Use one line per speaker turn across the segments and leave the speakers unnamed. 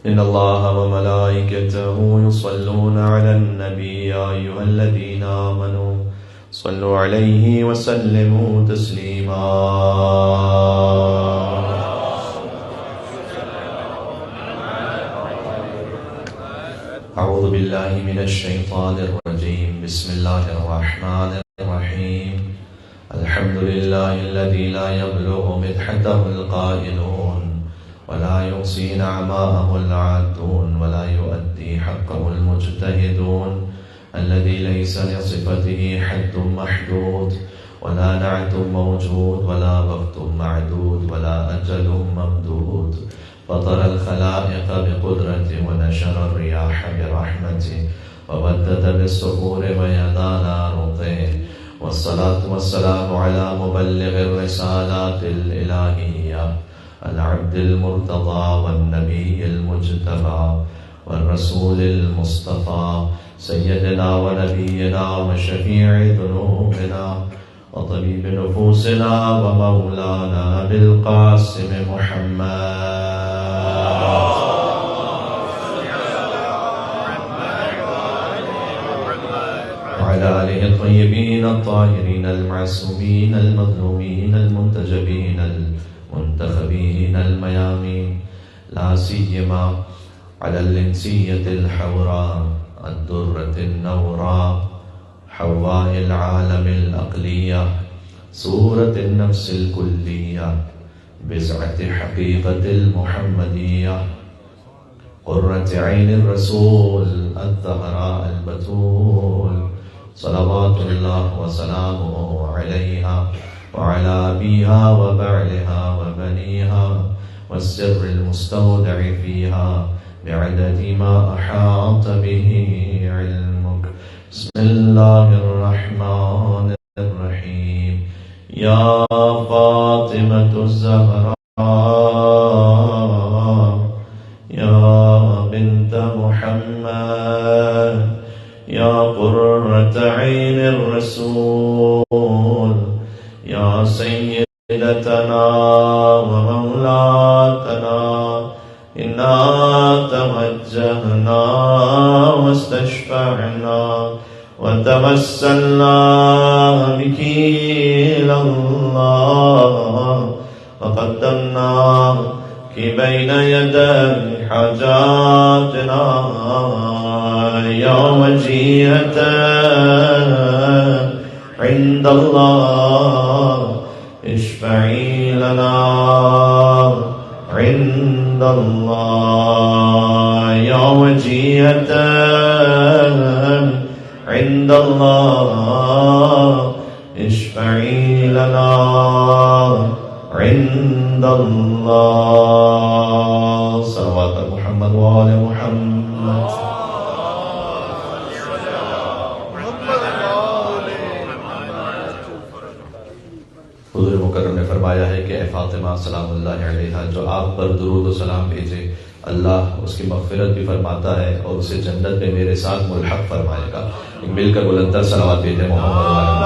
إن الله وملائكته يصلون على النبي يا أيها الذين آمنوا صلوا عليه وسلموا تسليما. أعوذ بالله من الشيطان الرجيم. بسم الله الرحمن الرحيم. الحمد لله الذي لا يبلغ مدحته القائلون ولا يحصي نعماءه العادون ولا يؤدي حقه المجتهدون، الذي ليس لصفته حد محدود ولا نعت موجود ولا وقت معدود ولا أجل ممدود. فطر الخلائق بقدرته ونشر الرياح برحمته وودد بالصخور ويدان رقيه. والصلاة والسلام على مبلغ الرسالات الإلهية العبد المرتضى والنبي المجتبى والرسول المصطفى سيدنا ونبينا وشفيع ذنوبنا وطبيب نفوسنا ومولانا أبي القاسم محمد وعلى آله الطيبين الطاهرين المعصومين المظلومين المنتجبين المنتخبين الميامين، لا سيما على الإنسية الحوراء الدرة النوراء حواء العالم الأقلية صورة النفس الكلية بزعة حقيقة المحمدية قرة عين الرسول الزهراء البتول صلوات الله وسلامه عليها وعلى أبيها وبعلها وبنيها والسر المستودع فيها بعدد ما أحاط به علمك. بسم الله الرحمن الرحيم. يا فاطمة الزهراء يا بنت محمد يا قرة عين الرسول يا سيدتنا ومولاتنا، إنا توجهنا واستشفعنا وتوسلنا بك إلى الله وقدمناك بين يدي حاجاتنا يا وجيهة عند الله اشفعي لنا عند الله يا وجيهة عند الله اشفعي لنا عند الله. صلوات محمد وآل محمد. حضور مکرم نے فرمایا ہے کہ اے فاطمہ سلام اللہ علیہا، جو آپ پر درود و سلام بھیجے اللہ اس کی مغفرت بھی فرماتا ہے اور اسے جنت میں میرے ساتھ ملحق فرمائے گا. مل کر بلندر صلوات بھیجے محمد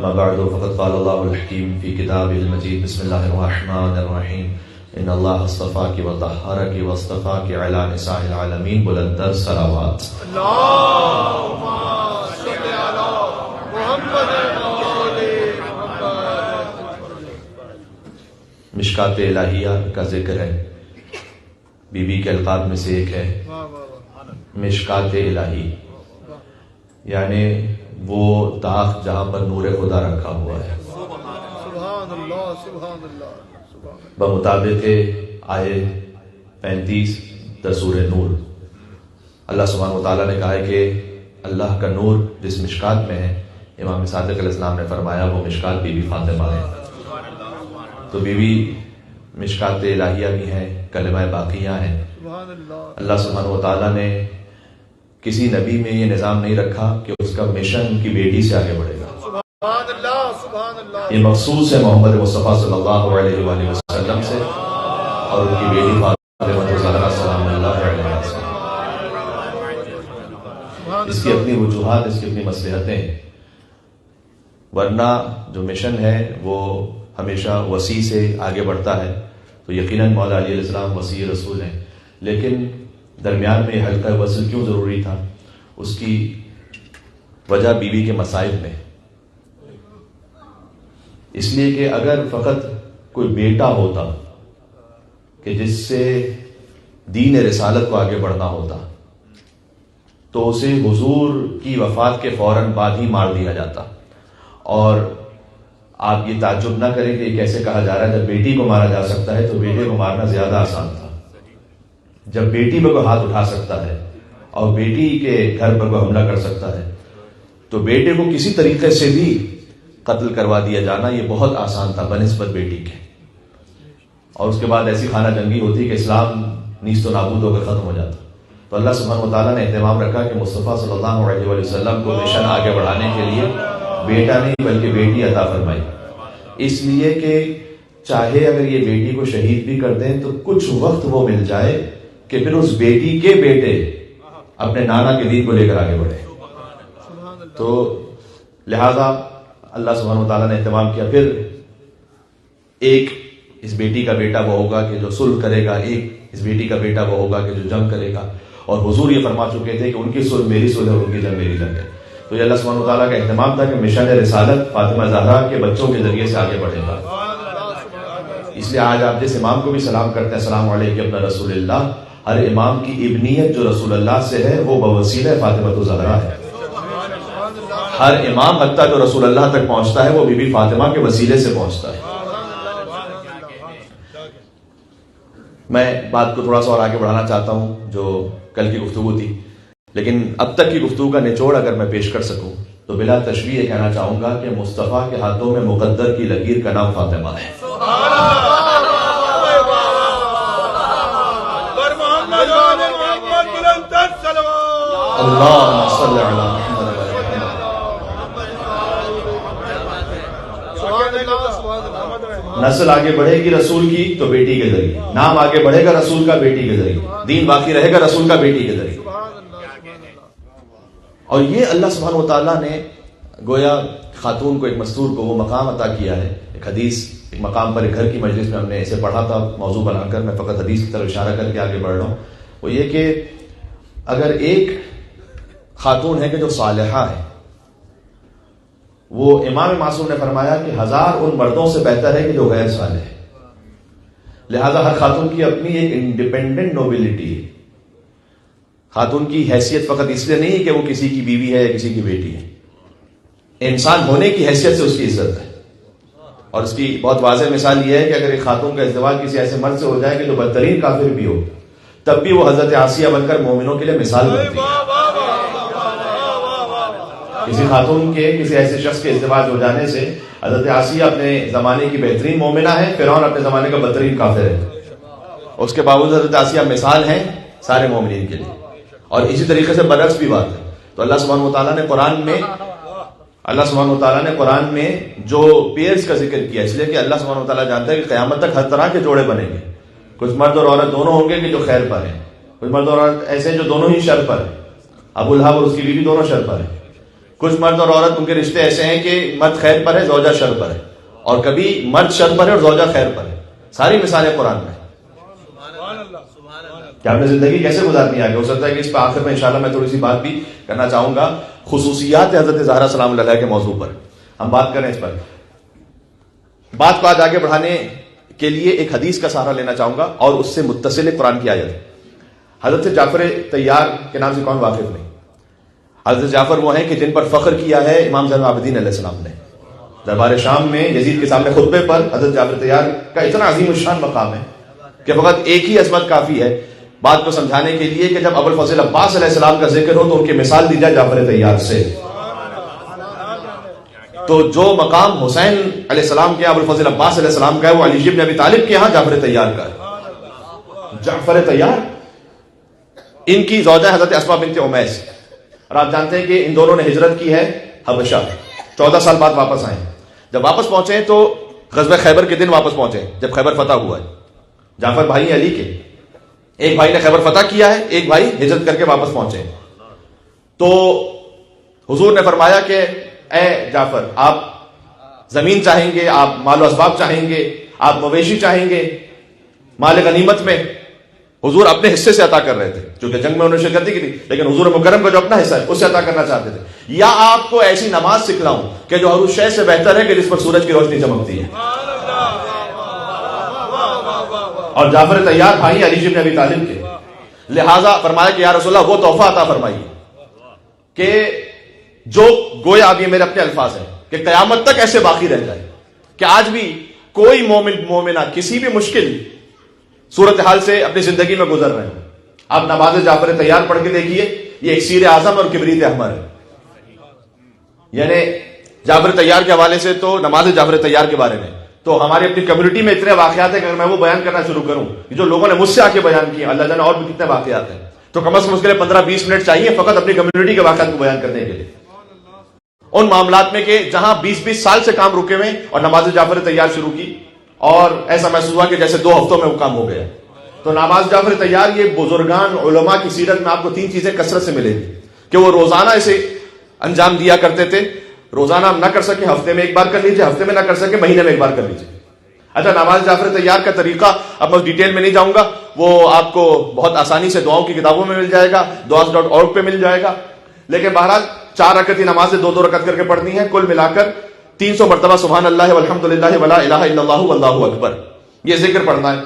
ما بعد فقد قال الله الحكيم في كتابه المجيد. بسم الله الرحمن الرحيم. ان الله اصطفاك وطهرك واصطفاك على نساء العالمين. بلندر صلوات. اللهم صل على محمد وآل محمد. مشکات الہیہ کا ذکر ہے، بی بی کے القاب میں سے ایک ہے مشکات الہی، یعنی وہ طاق جہاں پر نور خدا رکھا ہوا ہے. سبحان اللہ سبحان اللہ. بمطابق آیت 35 سورہ نور، اللہ سبحانہ وتعالیٰ نے کہا ہے کہ اللہ کا نور جس مشکات میں ہے، امام صادق علیہ السلام نے فرمایا وہ مشکات بی بی فاطمہ ہے. تو بی بی مشکات الہیہ بھی ہیں، کلمہ باقیہ ہیں. اللہ سبحانہ وتعالیٰ نے کسی نبی میں یہ نظام نہیں رکھا کہ اس کا مشن ان کی بیٹی سے آگے بڑھے گا. یہ مخصوص ہے محمد مصطفیٰ صلی اللہ علیہ وآلہ وسلم سے اور ان کی بیٹی فاطمہ الزہرا سلام اللہ علیہا سے. اس کی اپنی وجوہات، اس کی اپنی مصلحتیں. ورنہ جو مشن ہے وہ ہمیشہ وسیع سے آگے بڑھتا ہے. تو یقیناً مولا علی علیہ السلام وسیع رسول ہیں، لیکن درمیان میں حلقہ وصل کیوں ضروری تھا؟ اس کی وجہ بیوی کے مصائب میں. اس لیے کہ اگر فقط کوئی بیٹا ہوتا کہ جس سے دین رسالت کو آگے بڑھنا ہوتا تو اسے حضور کی وفات کے فوراً بعد ہی مار دیا جاتا. اور آپ یہ تعجب نہ کریں کہ یہ کیسے کہا جا رہا ہے، جب بیٹی کو مارا جا سکتا ہے تو بیٹے کو مارنا زیادہ آسان تھا. جب بیٹی پر کوئی ہاتھ اٹھا سکتا ہے اور بیٹی کے گھر پر کوئی حملہ کر سکتا ہے تو بیٹے کو کسی طریقے سے بھی قتل کروا دیا جانا یہ بہت آسان تھا بنسبت بیٹی کے. اور اس کے بعد ایسی خانہ جنگی ہوتی کہ اسلام نیست و نابود ہو کر ختم ہو جاتا. تو اللہ سبحانہ و تعالیٰ نے اہتمام رکھا کہ مصطفیٰ صلی اللہ علیہ وآلہ وسلم کو مشن آگے بڑھانے کے لیے بیٹا نہیں بلکہ بیٹی عطا فرمائی. اس لیے کہ چاہے اگر یہ بیٹی کو شہید بھی کر دیں تو کچھ وقت وہ مل جائے کہ پھر اس بیٹی کے بیٹے اپنے نانا کے دین کو لے کر آگے بڑھے. تو لہذا اللہ سبحانہ و تعالیٰ نے اہتمام کیا. پھر ایک اس بیٹی کا بیٹا وہ ہوگا کہ جو صلح کرے گا، ایک اس بیٹی کا بیٹا وہ ہوگا کہ جو جنگ کرے گا. اور حضور یہ فرما چکے تھے کہ ان کی صلح میری صلح ہے اور ان کی جنگ میری جنگ ہے. تو یہ اللہ سبحانہ و تعالیٰ کا اہتمام تھا کہ مشن رسالت فاطمہ زہرا کے بچوں کے ذریعے سے آگے بڑھے گا. اس لیے آج آپ جس امام کو بھی سلام کرتے ہیں السلام علیکم ابن رسول اللہ، ہر امام کی ابنیت جو رسول اللہ سے ہے وہ بوسیلہ فاطمہ زہرا ہے. ہر امام حتیٰ جو رسول اللہ تک پہنچتا ہے وہ بی بی فاطمہ کے وسیلے سے پہنچتا ہے. میں بات کو تھوڑا سا اور آگے بڑھانا چاہتا ہوں جو کل کی گفتگو تھی، لیکن اب تک کی گفتگو کا نچوڑ اگر میں پیش کر سکوں تو بلا تشریح یہ کہنا چاہوں گا کہ مصطفیٰ کے ہاتھوں میں مقدر کی لکیر کا نام فاطمہ ہے. اللہم صلی علی محمد. نسل آگے بڑھے گی رسول کی تو بیٹی کے ذریعے، نام آگے بڑھے گا رسول کا بیٹی کے ذریعے، دین باقی رہے گا رسول کا بیٹی کے ذریعے. اور یہ اللہ سبحانہ و تعالیٰ نے گویا خاتون کو، ایک مستور کو وہ مقام عطا کیا ہے. ایک حدیث ایک مقام پر ایک گھر کی مجلس میں ہم نے اسے پڑھا تھا موضوع بنا کر، میں فقط حدیث کی طرف اشارہ کر کے آگے بڑھ رہا ہوں. وہ یہ کہ اگر ایک خاتون ہے کہ جو صالحہ ہے، وہ امام معصوم نے فرمایا کہ 1000 ان مردوں سے بہتر ہے کہ جو غیر صالح ہے. لہذا ہر خاتون کی اپنی ایک انڈیپینڈنٹ نوبلٹی ہے. خاتون کی حیثیت فقط اس لیے نہیں کہ وہ کسی کی بیوی ہے یا کسی کی بیٹی ہے، انسان ہونے کی حیثیت سے اس کی عزت ہے. اور اس کی بہت واضح مثال یہ ہے کہ اگر ایک خاتون کا ازدواج کسی ایسے مرد سے ہو جائے کہ جو بدترین کافر بھی ہو، تب بھی وہ حضرت آسیہ بن کر مومنوں کے لیے مثال بنتی ہے. کسی خاتون کے کسی ایسے شخص کے ازدواج ہو جانے سے حضرت آسیہ اپنے زمانے کی بہترین مومنہ ہے، فرعون اپنے زمانے کا بدترین کافر ہے. اس کے باوجود حضرت آسیہ مثال ہیں سارے مومنین کے لیے. اور اسی طریقے سے برعکس بھی بات ہے. تو اللہ سبحانہ و تعالیٰ نے قرآن میں جو پیئرز کا ذکر کیا، اس لیے کہ اللہ سبحانہ و تعالیٰ جانتا ہے کہ قیامت تک ہر طرح کے جوڑے بنیں گے. کچھ مرد اور عورت دونوں ہوں گے کہ جو خیر پر ہیں، کچھ مرد اور عورت ایسے ہیں جو دونوں ہی شر پر ہیں، ابو لہب اور اس کی بیوی دونوں شر پر ہیں. کچھ مرد اور عورت ان کے رشتے ایسے ہیں کہ مرد خیر پر ہے، زوجہ شر پر ہے، اور کبھی مرد شر پر ہے اور زوجہ خیر پر ہے. ساری مثالیں قرآن میں. کہ ہم نے زندگی کیسے گزارنی آگے. ہو سکتا ہے کہ اس پہ آخر میں انشاءاللہ میں تھوڑی سی بات بھی کرنا چاہوں گا خصوصیات حضرت زہرا سلام اللہ علیہ کے موضوع پر. ہم بات کریں اس پر. بات کو آج آگے بڑھانے کے لیے ایک حدیث کا سہارا لینا چاہوں گا اور اس سے متصل قرآن کی آیت. حضرت جعفر طیار کے نام سے کون واقف نہیں؟ حضرت جعفر وہ ہیں کہ جن پر فخر کیا ہے امام زین العابدین علیہ السلام نے. دربار شام میں یزید کے سامنے خطبے پر حضرت جعفر طیار کا اتنا عظیم الشان مقام ہے کہ فقط ایک ہی عظمت کافی ہے بات کو سمجھانے کے لیے کہ جب ابو الفضل عباس علیہ السلام کا ذکر ہو تو ان کی مثال دی جائے جعفر طیار سے. تو جو مقام حسین علیہ السلام کے ابو الفضل عباس علیہ السلام کا ہے وہ علی بن ابی طالب کے ہاں جعفر طیار کا ہے. جعفر طیار ان کی زوجہ حضرت اسماء بنت امیس، اور آپ جانتے ہیں کہ ان دونوں نے ہجرت کی ہے حبشہ. 14 سال بعد واپس آئے. جب واپس پہنچے تو غزوہ خیبر کے دن واپس پہنچے جب خیبر فتح ہوا ہے. جعفر بھائی علی کے، ایک بھائی نے خیبر فتح کیا ہے، ایک بھائی ہجرت کر کے واپس پہنچے. تو حضور نے فرمایا کہ اے جعفر آپ زمین چاہیں گے، آپ مال و اسباب چاہیں گے، آپ مویشی چاہیں گے، مال غنیمت میں حضور اپنے حصے سے عطا کر رہے تھے، چونکہ جنگ میں انہوں نے شرکت کی تھی، لیکن حضور مکرم کا جو اپنا حصہ ہے اس سے عطا کرنا چاہتے تھے. یا آپ کو ایسی نماز سکھلاؤں کہ جو ہر اس شے سے بہتر ہے کہ جس پر سورج کی روشنی چمکتی ہے. اور جعفر طیار بھائی علی بن ابی طالب کے، لہذا فرمایا کہ یا رسول اللہ وہ تحفہ عطا فرمائیے کہ جو گویا اب یہ میرے اپنے الفاظ ہیں کہ قیامت تک ایسے باقی رہ جائے کہ آج بھی کوئی مومن مومنہ کسی بھی مشکل صورتحال سے اپنی زندگی میں گزر رہے ہیں. آپ نماز جعفر طیار پڑھ کے دیکھیے، یہ اکسیر اعظم اور کبریت احمر ہے. یعنی جعفر طیار کے حوالے سے تو نماز جعفر طیار کے بارے میں تو ہماری اپنی کمیونٹی میں اتنے واقعات ہیں کہ اگر میں وہ بیان کرنا شروع کروں جو لوگوں نے مجھ سے آ کے بیان کیے، اللہ جانے اور بھی کتنے واقعات ہیں، تو کم از کم اس کے لیے 15-20 منٹ چاہیے فقط اپنی کمیونٹی کے واقعات کو بیان کرنے کے لیے. ان معاملات میں کہ جہاں 20-20 سال سے کام رکے ہوئے اور نماز جعفر طیار شروع کی اور ایسا محسوس ہوا کہ جیسے 2 ہفتوں میں وہ کام ہو گیا. تو نماز جعفر طیار یہ بزرگان علماء کی سیرت میں آپ کو 3 چیزیں کثرت سے ملیں گی کہ وہ روزانہ اسے انجام دیا کرتے تھے. روزانہ نہ کر سکے ہفتے میں ایک بار کر لیجیے، ہفتے میں نہ کر سکے مہینے میں ایک بار کر لیجیے. اچھا، نماز جعفر طیار کا طریقہ اب میں ڈیٹیل میں نہیں جاؤں گا، وہ آپ کو بہت آسانی سے دعاؤں کی کتابوں میں مل جائے گا، duas.org پہ مل جائے گا. لیکن بہرحال 4 رکعت کی نماز 2-2 رکعت کر کے پڑھنی ہے. کل ملا کر 300 مرتبہ سبحان اللہ والحمد للہ ولا الہ الا اللہ واللہ اکبر یہ ذکر پڑھنا ہے.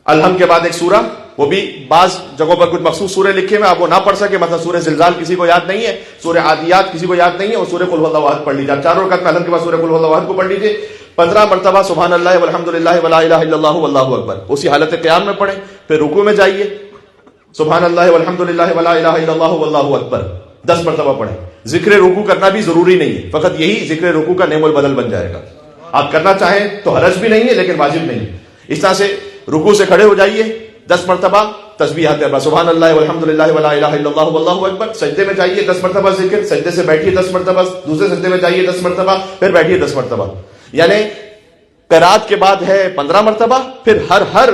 الحمد کے بعد ایک سورہ، وہ بھی بعض جگہوں پر کچھ مخصوص سورے لکھے ہوئے آپ وہ نہ پڑھ سکے، مثلا سورہ زلزال کسی کو یاد نہیں ہے، سورہ عادیات کسی کو یاد نہیں ہے، اور سورہ قل هو اللہ احد پڑھ لیجیے. 4 رکعت میں الحمد کے بعد سورہ قل هو اللہ احد کو پڑھ لیجیے. 15 مرتبہ سبحان اللہ والحمد للہ ولا الہ الا اللہ واللہ اکبر اسی حالت قیام میں پڑھیں. پھر رکوع میں جائیے، سبحان اللہ والحمد للہ ولا الہ الا اللہ واللہ اکبر 10 مرتبہ پڑھیں. ذکر رکوع کرنا بھی ضروری نہیں ہے، فقط یہی ذکر رکوع کا نعم البدل بن جائے گا. آپ کرنا چاہیں تو حرج بھی نہیں ہے لیکن واجب نہیں ہے. اس طرح سے رکوع سے کھڑے ہو جائیے، 10 مرتبہ تسبیحات سبحان اللہ والحمد للہ ولا الہ الا اللہ واللہ اکبر. سجدے میں جائیے 10 مرتبہ ذکر، سجدے سے بیٹھیے 10 مرتبہ، دوسرے سجدے میں جائیے 10 مرتبہ، پھر بیٹھیے 10 مرتبہ. یعنی قرات کے بعد ہے 15 مرتبہ، پھر ہر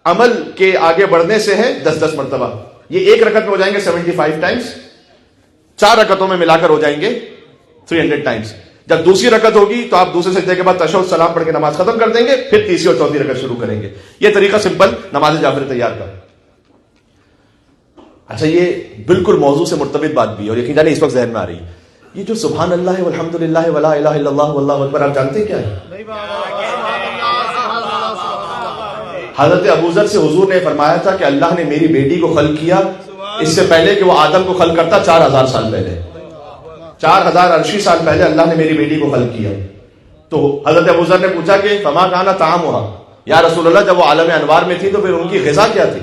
عمل کے آگے بڑھنے سے ہے 10-10 مرتبہ. یہ ایک رکعت میں ہو جائیں گے 75 ٹائمز، 4 رکعتوں میں ملا کر ہو جائیں گے 300 ٹائمز. جب دوسری رکعت ہوگی تو آپ دوسرے سجدے کے بعد تشہد سلام پڑھ کے نماز ختم کر دیں گے، پھر تیسری اور چوتھی رکعت شروع کریں گے. یہ طریقہ سمپل نماز جعفر طیار کا. اچھا، یہ بالکل موضوع سے مرتبط بات بھی اور یقین جانے اس وقت ذہن میں آ رہی ہے، یہ جو سبحان اللہ والحمد للہ ولا الہ الا اللہ واللہ اکبر آپ جانتے ہیں کیا ہے؟ حضرت ابوذر سے حضور نے فرمایا تھا کہ اللہ نے میری بیٹی کو خلق کیا اس سے پہلے کہ وہ آدم کو خلق کرتا 4000 سال پہلے، 4000 عرشی سال پہلے اللہ نے میری بیٹی کو خلق کیا. تو حضرت ابوذر نے پوچھا کہ فما کان طعامھا، یا رسول اللہ جب وہ عالم انوار میں تھی تو پھر ان کی غذا کیا تھی؟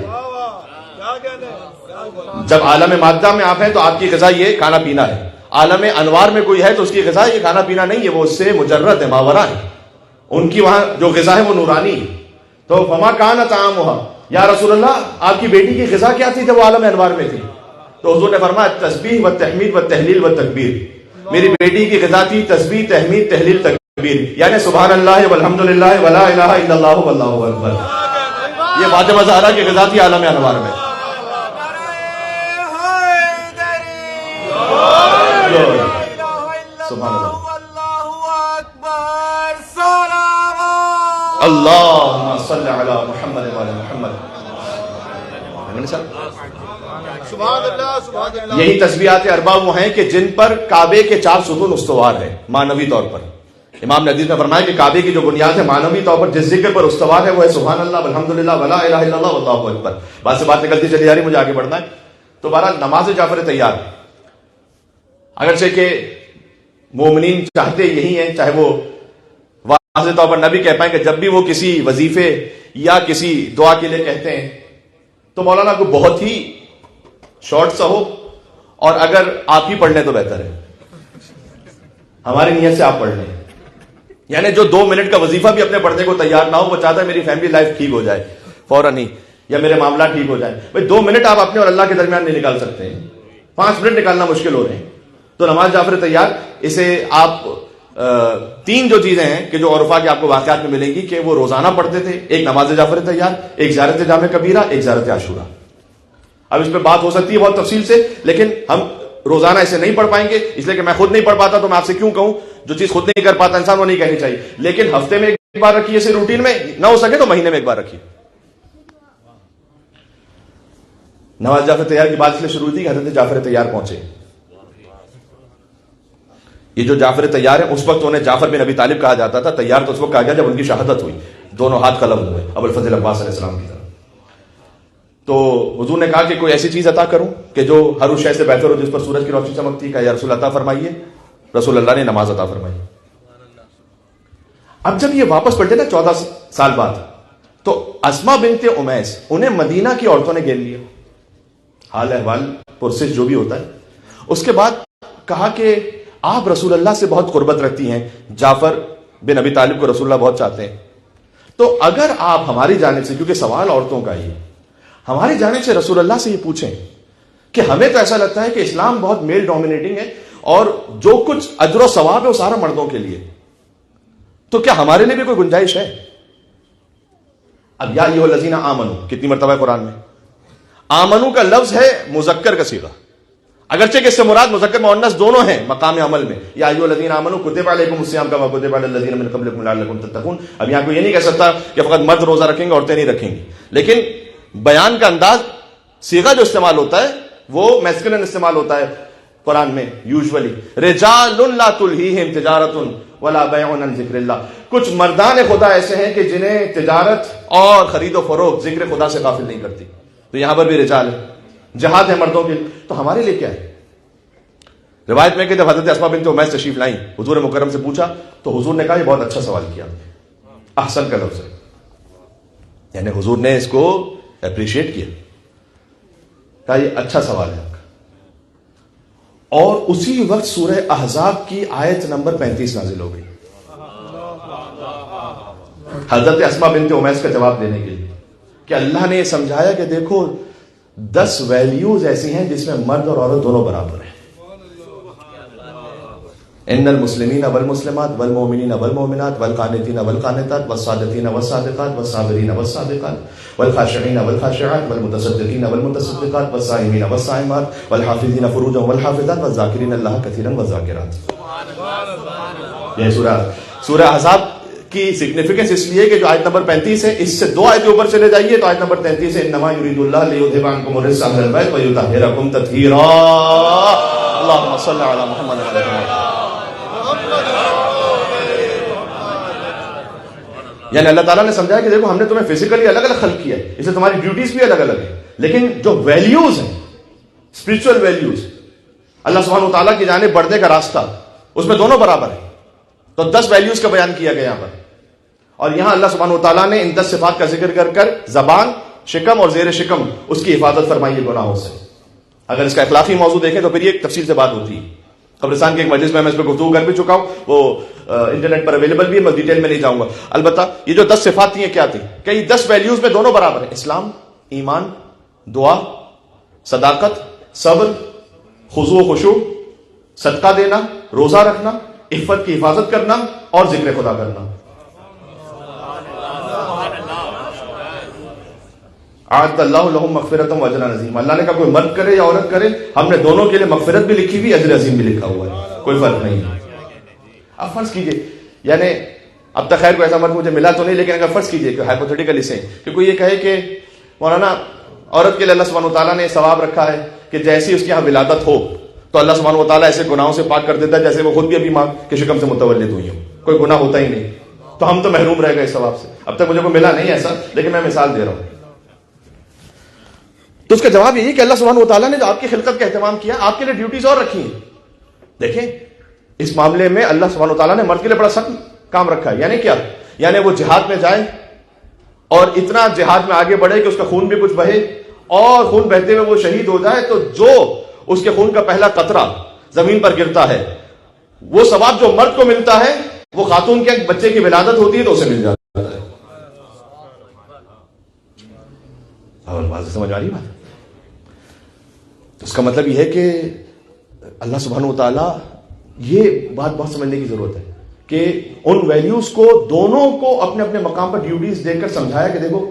جب عالم مادہ میں آپ ہیں تو آپ کی غذا یہ کھانا پینا ہے، عالم انوار میں کوئی ہے تو اس کی غذا یہ کھانا پینا نہیں ہے، وہ اس سے مجرد ہے، ماورا ہے، ان کی وہاں جو غذا ہے وہ نورانی ہے. تو فما کان طعامھا، یا رسول اللہ آپ کی بیٹی کی غذا کیا تھی جب وہ عالم انوار میں تھی؟ تو حضور نے فرمایا تسبیح و تحمید و تحلیل و تکبیر. میری بیٹی کی غذا تھی تسبیح، تحمید، تحلیل، تکبیر، یعنی سبحان اللہ والحمد للہ ولا الہ الا اللہ واللہ اکبر. یہ فاطمہ زہرا کی غذا تھی عالم انوار میں. سبحان اللہ. اللہم صلی علی محمد وعلی محمد. یہی تسبیحات اربع وہ ہیں کہ جن پر کعبے کے 4 ستون استوار ہیں معنوی طور پر. امام نے حدیث میں فرمایا کہ کعبے کی جو بنیاد ہے معنوی طور پر جس ذکر پر استوار ہے وہ ہے سبحان اللہ والحمد للہ ولا الہ الا اللہ واللہ اکبر. بات سے بات نکلتی چلی جا رہی، مجھے آگے بڑھنا ہے. تو بہرحال نماز جعفر طیار اگرچہ کہ مومنین چاہتے یہی ہیں، چاہے وہ واضح طور پر نہ بھی کہہ پائیں کہ جب بھی وہ کسی وظیفے یا کسی دعا کے لیے کہتے ہیں تو مولانا کو بہت ہی شارٹ سا ہو، اور اگر آپ ہی پڑھ لیں تو بہتر ہے. ہماری نیت سے آپ پڑھ لیں، یعنی جو 2 منٹ کا وظیفہ بھی اپنے پڑھنے کو تیار نہ ہو، وہ چاہتا ہے میری فیملی لائف ٹھیک ہو جائے فوراً ہی، یا میرے معاملات ٹھیک ہو جائیں. بھائی 2 منٹ آپ اپنے اور اللہ کے درمیان نہیں نکال سکتے ہیں، 5 منٹ نکالنا مشکل ہو رہے ہیں. تو نماز جعفر طیار اسے آپ 3 جو چیزیں ہیں کہ جو عرفا کے آپ کو واقعات میں ملیں گی کہ وہ روزانہ پڑھتے تھے، ایک نماز جعفر طیار، ایک زیارت جامع کبیرہ، ایک زیارت عاشورہ. اب اس پہ بات ہو سکتی ہے بہت تفصیل سے، لیکن ہم روزانہ اسے نہیں پڑھ پائیں گے، اس لیے کہ میں خود نہیں پڑھ پاتا تو میں آپ سے کیوں کہوں.
جو چیز خود نہیں کر پاتا انسان وہ نہیں کہنی چاہیے، لیکن ہفتے میں ایک بار رکھیے، اسے روٹین میں نہ ہو سکے تو مہینے میں ایک بار رکھیے. نماز جعفر تیار کی بات اس لیے شروع تھی کہ حضرت جعفر تیار پہنچے. یہ جو جعفر تیار ہے، اس وقت انہیں جعفر بن ابی طالب کہا جاتا تھا. تیار تو اس وقت کہا گیا جب ان کی شہادت ہوئی، دونوں ہاتھ قلم ہوئے ابوالفضل عباس علیہ السلام کی طرف. تو حضور نے کہا کہ کوئی ایسی چیز عطا کروں کہ جو ہر اس شے سے بہتر ہو جس پر سورج کی روشنی چمکتی. کہا یا رسول عطا فرمائیے. رسول اللہ نے نماز عطا فرمائی. اب جب یہ واپس پلٹے نا 14 سال بعد، تو اسما بنت امیس انہیں مدینہ کی عورتوں نے گھیر لیا، حال احوال پرسش جو بھی ہوتا ہے. اس کے بعد کہا کہ آپ رسول اللہ سے بہت قربت رکھتی ہیں، جعفر بن ابی طالب کو رسول اللہ بہت چاہتے ہیں، تو اگر آپ ہماری جانب سے، کیونکہ سوال عورتوں کا ہی، ہماری جانب سے رسول اللہ سے یہ پوچھیں کہ ہمیں تو ایسا لگتا ہے کہ اسلام بہت میل ڈومینیٹنگ ہے اور جو کچھ اجر و ثواب ہے وہ سارا مردوں کے لیے، تو کیا ہمارے لیے بھی کوئی گنجائش ہے؟ اب یا ایھا الذین آمنو کتنی مرتبہ ہے قرآن میں؟ آمنو کا لفظ ہے مذکر کا صیغہ، اگرچہ کہ اس سے مراد مذکر مؤنث دونوں ہیں مقام عمل میں. یا ایھا الذین آمنو کتب علیکم الصیام کما کتب علی الذین من قبلکم لعلکم تتقون. اب یہاں کو یہ نہیں کہہ سکتا کہ فقط مرد روزہ رکھیں گے عورتیں نہیں رکھیں گی، لیکن بیان کا انداز، صیغہ جو استعمال ہوتا ہے وہ میسکولن استعمال ہوتا ہے قرآن میں یوزولی. رجال لا تلہیہم تجارت ولا بیع عن ذکر اللہ. کچھ مردان خدا ایسے ہیں کہ جنہیں تجارت اور خرید و فروخت ذکر خدا سے غافل نہیں کرتی. تو یہاں پر بھی رجال ہے، جہاد ہے مردوں کے. تو ہمارے لیے کیا ہے؟ روایت میں کہ جب حضرت اسما بنت امیس تشریف لائیں، حضور مکرم سے پوچھا تو حضور نے کہا یہ بہت اچھا سوال کیا. احسن کا لفظ ہے، یعنی حضور نے اس کو اپریشیٹ کیا، کہا یہ اچھا سوال ہے. اور اسی وقت سورہ احزاب کی آیت نمبر 35 نازل ہو گئی حضرت اسما بنت امیس کا جواب دینے کے لیے، کہ اللہ نے یہ سمجھایا کہ دیکھو 10 ویلیوز ایسی ہیں جس میں مرد اور عورت دونوں برابر ہیں. ان المسلمین والمسلمات والمؤمنین والمؤمنات والقانتین والقانتات والصادقین والصادقات والصابرین والصابقات والخاشعین والخاشعات والمتصدقین والمتصدقات والصائمین والصائمات والحافظین فروجهم والحافظات والذاکرین اللہ کثیرا والذاکرات. یہ سورہ احزاب کی سگنیفیکینس اس لیے کہ جو آیت نمبر 35 ہے، اس سے 2 آیتیں اوپر چلے جائیے تو آیت نمبر 33 ہے انما یرید اللہ لیذھب عنکم الرجس اہل البیت ویطہرکم تطہیرا. اللهم صل علی محمد وعلی آل محمد. یعنی اللہ تعالیٰ نے سمجھایا کہ دیکھو ہم نے تمہیں فزیکلی الگ الگ خلق کیا ہے، اس سے تمہاری ڈیوٹیز بھی الگ الگ ہیں، لیکن جو ویلیوز ہیں، اسپرچل ویلیوز، اللہ سبحانہ و تعالیٰ کی جانب بڑھنے کا راستہ، اس میں دونوں برابر ہیں. تو 10 ویلیوز کا بیان کیا گیا یہاں پر. اور یہاں اللہ سبحانہ و تعالیٰ نے ان 10 صفات کا ذکر کر کر زبان، شکم اور زیر شکم اس کی حفاظت فرمائی ہے گناہوں سے. اگر اس کا اخلاقی موضوع دیکھیں تو پھر یہ تفصیل سے بات ہوتی ہے. قبرستان کے ایک مجلس میں اس پہ گفتگو کر بھی چکا ہوں، وہ انٹرنیٹ پر اویلیبل بھی ہے، میں ڈیٹیل میں نہیں جاؤں گا. البتہ یہ جو 10 صفات تھیں یہ کیا تھی کہ یہ 10 ویلیوز میں دونوں برابر ہیں: اسلام، ایمان، دعا، صداقت، صبر، خضوع و خشوع، صدقہ دینا، روزہ رکھنا، عفت کی حفاظت کرنا اور ذکر خدا کرنا. اعد اللہ لہم مغفرۃ و اجرا عظیما. اللہ نے کہا کوئی مرد کرے یا عورت کرے، ہم نے دونوں کے لیے مغفرت بھی لکھی ہوئی، اجر عظیم بھی لکھا ہوا ہے، کوئی فرق نہیں. اب فرض کیجئے، یعنی اب تک خیر کوئی ایسا مرد مجھے ملا تو نہیں، لیکن اگر فرض کیجئے کہ ہائپوتھیٹیکلی سے کہ کوئی یہ کہے کہ مولانا عورت کے لیے اللہ سبحانہ و تعالیٰ نے ثواب رکھا ہے کہ جیسی اس کی یہاں ولادت ہو تو اللہ سبحانہ و تعالیٰ ایسے گناہوں سے پاک کر دیتا ہے جیسے وہ خود بھی ابھی ماں کے شکم سے متولد ہوئی ہو، کوئی گناہ ہوتا ہی نہیں، تو ہم تو محروم رہ گئے اس ثواب سے. اب تک مجھے کوئی ملا نہیں ایسا، لیکن میں مثال دے رہا ہوں. تو اس کا جواب یہی کہ اللہ سبحانہ و تعالیٰ نے جو آپ کی خلقت کا اہتمام کیا، آپ کے لیے ڈیوٹیز اور رکھی ہیں. دیکھیں اس معاملے میں اللہ سبحانہ و تعالیٰ نے مرد کے لیے بڑا سخت کام رکھا ہے. یعنی کیا؟ یعنی وہ جہاد میں جائے اور اتنا جہاد میں آگے بڑھے کہ اس کا خون بھی کچھ بہے، اور خون بہتے ہوئے وہ شہید ہو جائے تو جو اس کے خون کا پہلا قطرہ زمین پر گرتا ہے وہ ثواب جو مرد کو ملتا ہے وہ خاتون کے بچے کی ولادت ہوتی ہے تو اسے مل جاتا ہے. اور واضح سمجھ آ رہی بات؟ تو اس کا مطلب یہ ہے کہ اللہ سبحانہ و تعالیٰ، یہ بات بہت سمجھنے کی ضرورت ہے کہ ان ویلیوز کو دونوں کو اپنے اپنے مقام پر ڈیوٹیز دے کر سمجھایا کہ دیکھو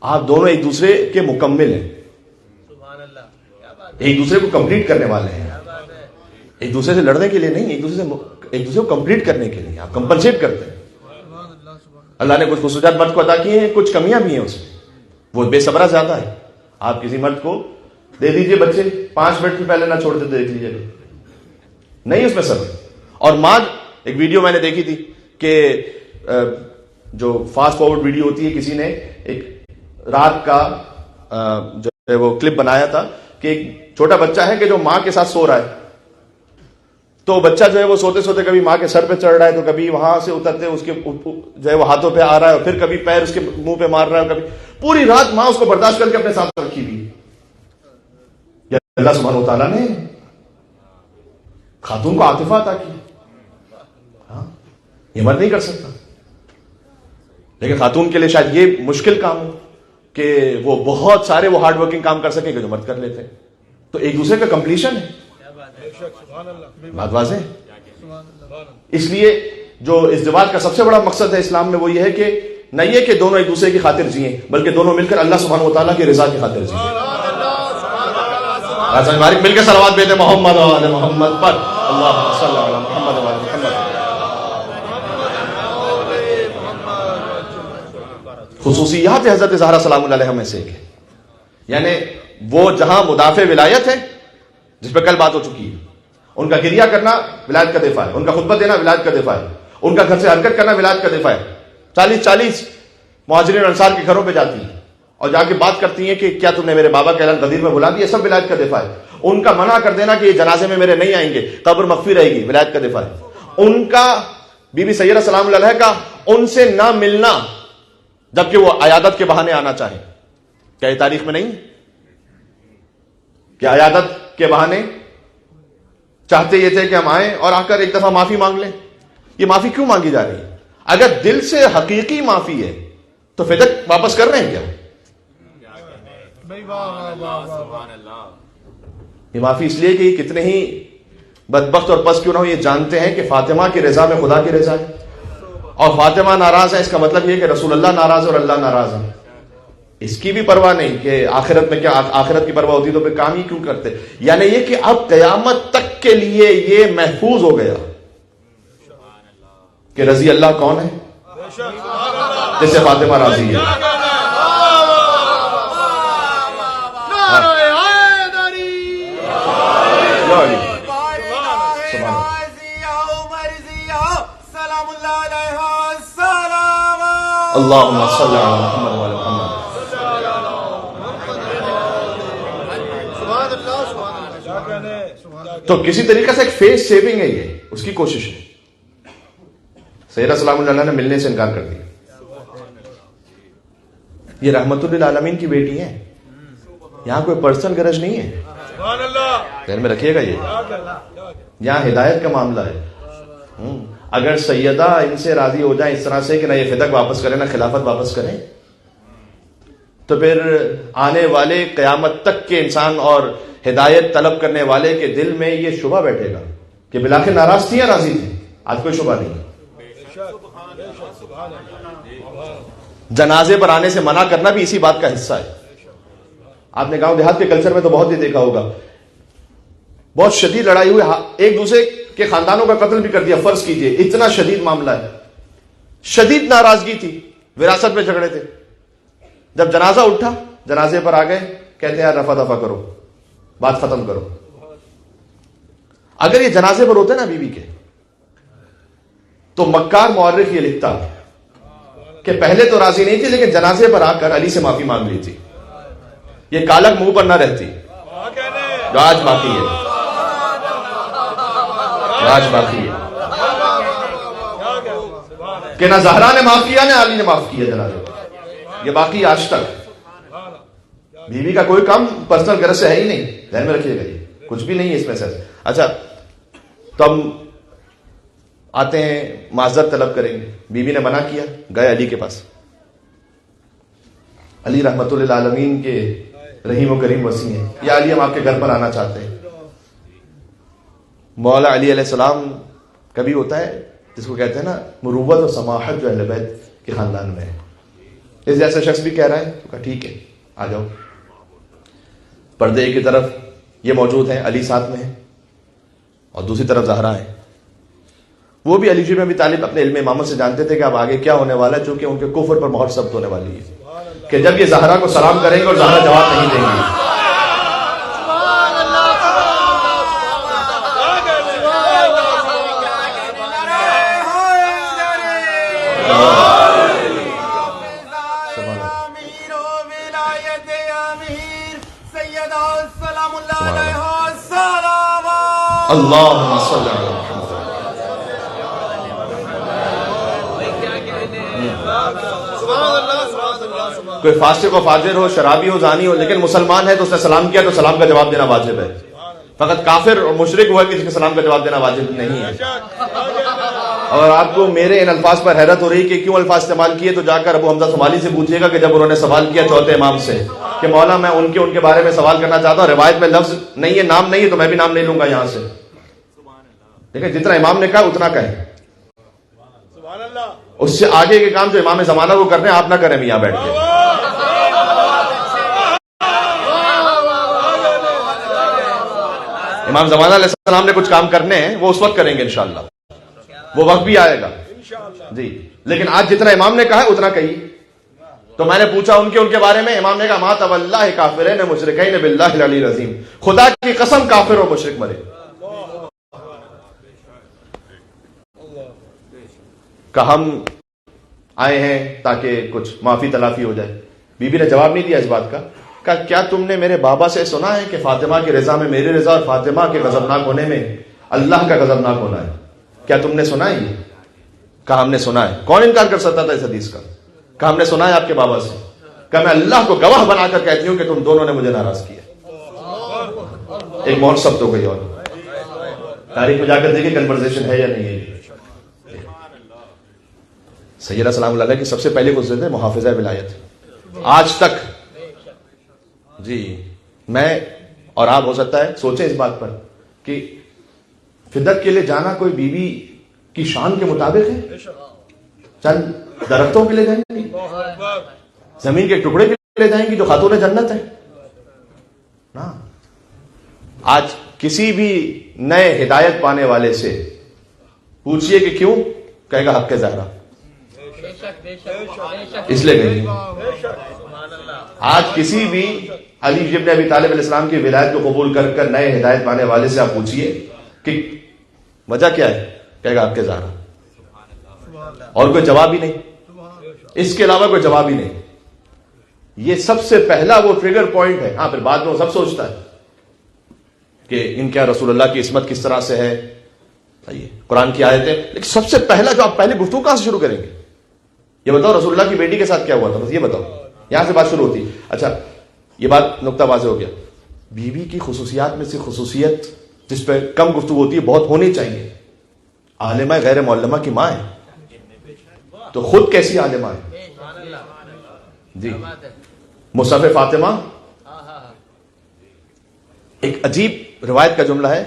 آپ دونوں ایک دوسرے کے مکمل ہیں، ایک دوسرے کو کمپلیٹ کرنے والے ہیں، ایک دوسرے سے لڑنے کے لیے نہیں، ایک دوسرے سے ایک دوسرے کو کمپلیٹ کرنے کے لیے آپ کمپنسیٹ کرتے ہیں. اللہ نے کچھ خصوصیات مرد کو عطا کی ہیں, کچھ کمیاں بھی ہیں اس میں, وہ بے صبرا زیادہ ہے. آپ کسی مرد کو دے دیجئے بچے 5 منٹ سے پہلے نہ چھوڑ دیتے, دیکھ لیجیے نہیں اس میں صبر. اور ماں, ایک ویڈیو میں نے دیکھی تھی کہ جو فاسٹ فارورڈ ویڈیو ہوتی ہے, کسی نے ایک رات کا جو ہے وہ کلپ بنایا تھا کہ ایک چھوٹا بچہ ہے کہ جو ماں کے ساتھ سو رہا ہے, تو بچہ جو ہے وہ سوتے سوتے کبھی ماں کے سر پہ چڑھ رہا ہے, تو کبھی وہاں سے اترتے اس کے جو ہے وہ ہاتھوں پہ آ رہا ہے, اور پھر کبھی پیر اس کے منہ پہ مار رہا ہے, کبھی پوری رات ماں اس کو برداشت کر کے اپنے ساتھ رکھی ہوئی. اللہ سبحانہ و تعالیٰ نے خاتون کو عاطفہ عطا کی, یہ مرد نہیں کر سکتا. لیکن خاتون کے لیے شاید یہ مشکل کام ہو کہ وہ بہت سارے وہ ہارڈ ورکنگ کام کر سکیں کہ جو مرد کر لیتے ہیں. تو ایک دوسرے کا کمپلیشن ہے, بات واضح ہے. اس لیے جو ازدواج کا سب سے بڑا مقصد ہے اسلام میں وہ یہ ہے کہ نہ یہ کہ دونوں ایک دوسرے کی خاطر جئیں, بلکہ دونوں مل کر اللہ سبحانہ و تعالیٰ کی رضا کی خاطر جئیں. مالک مل کے صلوات بھیجتے محمد و آل محمد پر, اللہم صلی علی محمد و آل محمد. خصوصیات حضرت زہرا سلام اللہ علیہ میں سے ایک ہے, یعنی وہ جہاں مدافع ولایت ہے جس پہ کل بات ہو چکی ہے, ان کا گریہ کرنا ولایت کا دفاع ہے, ان کا خطبہ دینا ولایت کا دفاع ہے, ان کا گھر سے حرکت کرنا ولایت کا دفاع ہے. 40 مہاجرین انصار کے گھروں پہ جاتی ہیں اور جا کے بات کرتی ہیں کہ کیا تم نے میرے بابا کے اعلان غدیر میں بلا دیا, سب ولایت کا دفاع ہے. ان کا منع کر دینا کہ یہ جنازے میں میرے نہیں آئیں گے, قبر مخفی رہے گی, ولایت کا دفاع ہے. ان کا بی بی سیدہ سلام اللہ علیہ کا ان سے نہ ملنا جبکہ وہ عیادت کے بہانے آنا چاہیں, کیا یہ تاریخ میں نہیں؟ کیا عیادت کے بہانے چاہتے یہ تھے کہ ہم آئیں اور آ کر ایک دفعہ معافی مانگ لیں؟ یہ معافی کیوں مانگی جا رہی ہے؟ اگر دل سے حقیقی معافی ہے تو فدق واپس کر رہے ہیں کیا؟ یہ معافی اس لیے کہ یہ کتنے ہی بدبخت اور پس کیوں نہ ہو یہ جانتے ہیں کہ فاطمہ کی رضا میں خدا کی رضا ہے, اور فاطمہ ناراض ہے اس کا مطلب یہ کہ رسول اللہ ناراض اور اللہ ناراض ہے. اس کی بھی پرواہ نہیں کہ آخرت میں کیا, آخرت کی پرواہ ہوتی تو پھر کام ہی کیوں کرتے. یعنی یہ کہ اب قیامت تک کے لیے یہ محفوظ ہو گیا کہ رضی اللہ کون ہے, جیسے فاطمہ راضی ہے. اللہم صلی علی محمد و علی محمد. تو کسی طریقے سے ایک فیس سیونگ ہے, یہ اس کی کوشش ہے. سیدہ سلام اللہ نے ملنے سے انکار کر دیا. یہ رحمت للعالمین کی بیٹی ہے, یہاں کوئی پرسنل گرج نہیں ہے, ذہن میں رکھیے گا. یہ یہاں ہدایت کا معاملہ ہے. اگر سیدہ ان سے راضی ہو جائیں اس طرح سے کہ نہ یہ فدق واپس کریں نہ خلافت واپس کریں, تو پھر آنے والے قیامت تک کے انسان اور ہدایت طلب کرنے والے کے دل میں یہ شبہ بیٹھے گا کہ بلاخر ناراض تھی یا راضی تھی. آج کوئی شبہ نہیں. جنازے پر آنے سے منع کرنا بھی اسی بات کا حصہ ہے. آپ نے گاؤں دیہات کے کلچر میں تو بہت ہی دیکھا ہوگا, بہت شدید لڑائی ہوئی, ایک دوسرے کے خاندانوں کا قتل بھی کر دیا. فرض کیجئے اتنا شدید معاملہ ہے, شدید ناراضگی تھی, وراثت میں جھگڑے تھے. جب جنازہ اٹھا, جنازے پر آ گئے, کہتے ہیں یار رفع دفع کرو, بات ختم کرو. اگر یہ جنازے پر ہوتے نا بیوی کے, تو مکار مورخ یہ لکھتا کہ پہلے تو راضی نہیں تھی لیکن جنازے پر آ کر علی سے معافی مانگ لی تھی. یہ کالک منہ پر نہ رہتی, جو آج باقی ہے, آج باقی ہے کہ نہ زہرا نے معاف کیا نہ علی نے معاف کیا جنازے پر. یہ باقی آج تک. بیوی کا کوئی کام پرسنل غرض سے ہے ہی نہیں, ذہن میں رکھیے گا, یہ کچھ بھی نہیں ہے اس میں سے. اچھا, تو ہم آتے ہیں معذرت طلب کریں گے. بیوی نے منع کیا, گئے علی کے پاس. علی رحمت للعالمین کے رحیم و کریم وسیع ہیں. یا علی ہم آپ کے گھر پر آنا چاہتے ہیں. مولا علی علیہ السلام کبھی ہوتا ہے جس کو کہتے ہیں نا مروت و سماحت, جو اہل بیت کے خاندان میں ہے. اس جیسا شخص بھی کہہ رہا ہے تو کہا ٹھیک ہے آ جاؤ. پردے کی طرف یہ موجود ہیں, علی ساتھ میں ہے, اور دوسری طرف زہرا ہے. وہ بھی علی بن ابی طالب اپنے علم امامت سے جانتے تھے کہ اب آگے کیا ہونے والا ہے، چونکہ ان کے کفر پر مہر ثبت ہونے والی ہے کہ جب یہ زہرا کو سلام کریں گے اور زہرا جواب نہیں دیں گی. اللہم صلی علی محمد. کوئی فاسق و فاجر ہو، شرابی ہو، زانی ہو، لیکن مسلمان ہے تو اس نے سلام کیا تو سلام کا جواب دینا واجب ہے. فقط کافر اور مشرک ہوا کہ جس کے سلام کا جواب دینا واجب نہیں ہے. اور آپ کو میرے ان الفاظ پر حیرت ہو رہی کہ کیوں الفاظ استعمال کیے، تو جا کر ابو حمزہ صومالی سے پوچھیے گا کہ جب انہوں نے سوال کیا چوتھے امام سے کہ مولا میں ان کے بارے میں سوال کرنا چاہتا ہوں، روایت میں لفظ نہیں ہے، نام نہیں ہے، تو میں بھی نام نہیں لوں گا یہاں سے. لیکن جتنا امام نے کہا اتنا کہیں. اس سے آگے کے کام جو امام زمانہ کو کرنے آپ نہ کریں یہاں بیٹھ کے. امام زمانہ علیہ السلام نے کچھ کام کرنے ہیں، وہ اس وقت کریں گے انشاءاللہ، وہ وقت بھی آئے گا جی. لیکن آج جتنا امام نے کہا ہے اتنا کہیے. تو میں نے پوچھا ان کے بارے میں، امام نے کہا ما تولہ کافرین مشرکین باللہ العلی العظیم، خدا کی قسم کافر اور مشرک مرے. کہ ہم آئے ہیں تاکہ کچھ معافی تلافی ہو جائے. بی بی نے جواب نہیں دیا اس بات کا. کہا کیا تم نے میرے بابا سے سنا ہے کہ فاطمہ کی رضا میں میری رضا اور فاطمہ کے غضبناک ہونے میں اللہ کا غضبناک ہونا ہے؟ کیا تم نے سنا ہے یہ؟ کہا ہم نے سنا ہے. کون انکار کر سکتا تھا اس حدیث کا؟ کہا ہم نے سنا ہے آپ کے بابا سے. کہا میں اللہ کو گواہ بنا کر کہتی ہوں کہ تم دونوں نے مجھے ناراض کیا. ایک مہر ثبت ہو گئی. اور تاریخ میں جا کر دیکھیں کنورزیشن ہے یا نہیں ہے. سیدنا سلام اللہ علیہ کی سب سے پہلے گزرے تھے محافظہ ولایت. آج تک جی میں اور آپ ہو سکتا ہے سوچیں اس بات پر کہ فدق کے لیے جانا کوئی بیوی کی شان کے مطابق ہے؟ چند درختوں کے لیے جائیں گی، زمین کے ٹکڑے کے لیے جائیں گی جو خاتون جنت ہے نا. آج کسی بھی نئے ہدایت پانے والے سے پوچھئے کہ کیوں، کہے گا حق کے زہرا اس لیے گئی. آج کسی بھی علی بن ابی طالب علیہ السلام کی ولایت کو قبول کر کر نئے ہدایت پانے والے سے آپ پوچھئے کہ وجہ کیا ہے، کہے گا آپ کے زہرا. اور کوئی جواب ہی نہیں، اس کے علاوہ کوئی جواب ہی نہیں. یہ سب سے پہلا وہ ٹریگر پوائنٹ ہے. ہاں پھر بعد میں وہ سب سوچتا ہے کہ ان کیا رسول اللہ کی عصمت کس طرح سے ہے، قرآن کی آیتیں. لیکن سب سے پہلا جو آپ پہلے گفتگو کہاں سے شروع کریں گے؟ یہ بتاؤ رسول اللہ کی بیٹی کے ساتھ کیا ہوا تھا، بس یہ بتاؤ. یہاں سے بات شروع ہوتی. اچھا یہ بات نقطہ واضح ہو گیا. بیوی کی خصوصیات میں سے خصوصیت جس پہ کم گفتگو ہوتی ہے، بہت ہونی چاہیے. عالمہ غیر معلمہ کی ماں ہے تو خود کیسی عالمہ ہے جی. مصحف فاطمہ ایک عجیب روایت کا جملہ ہے،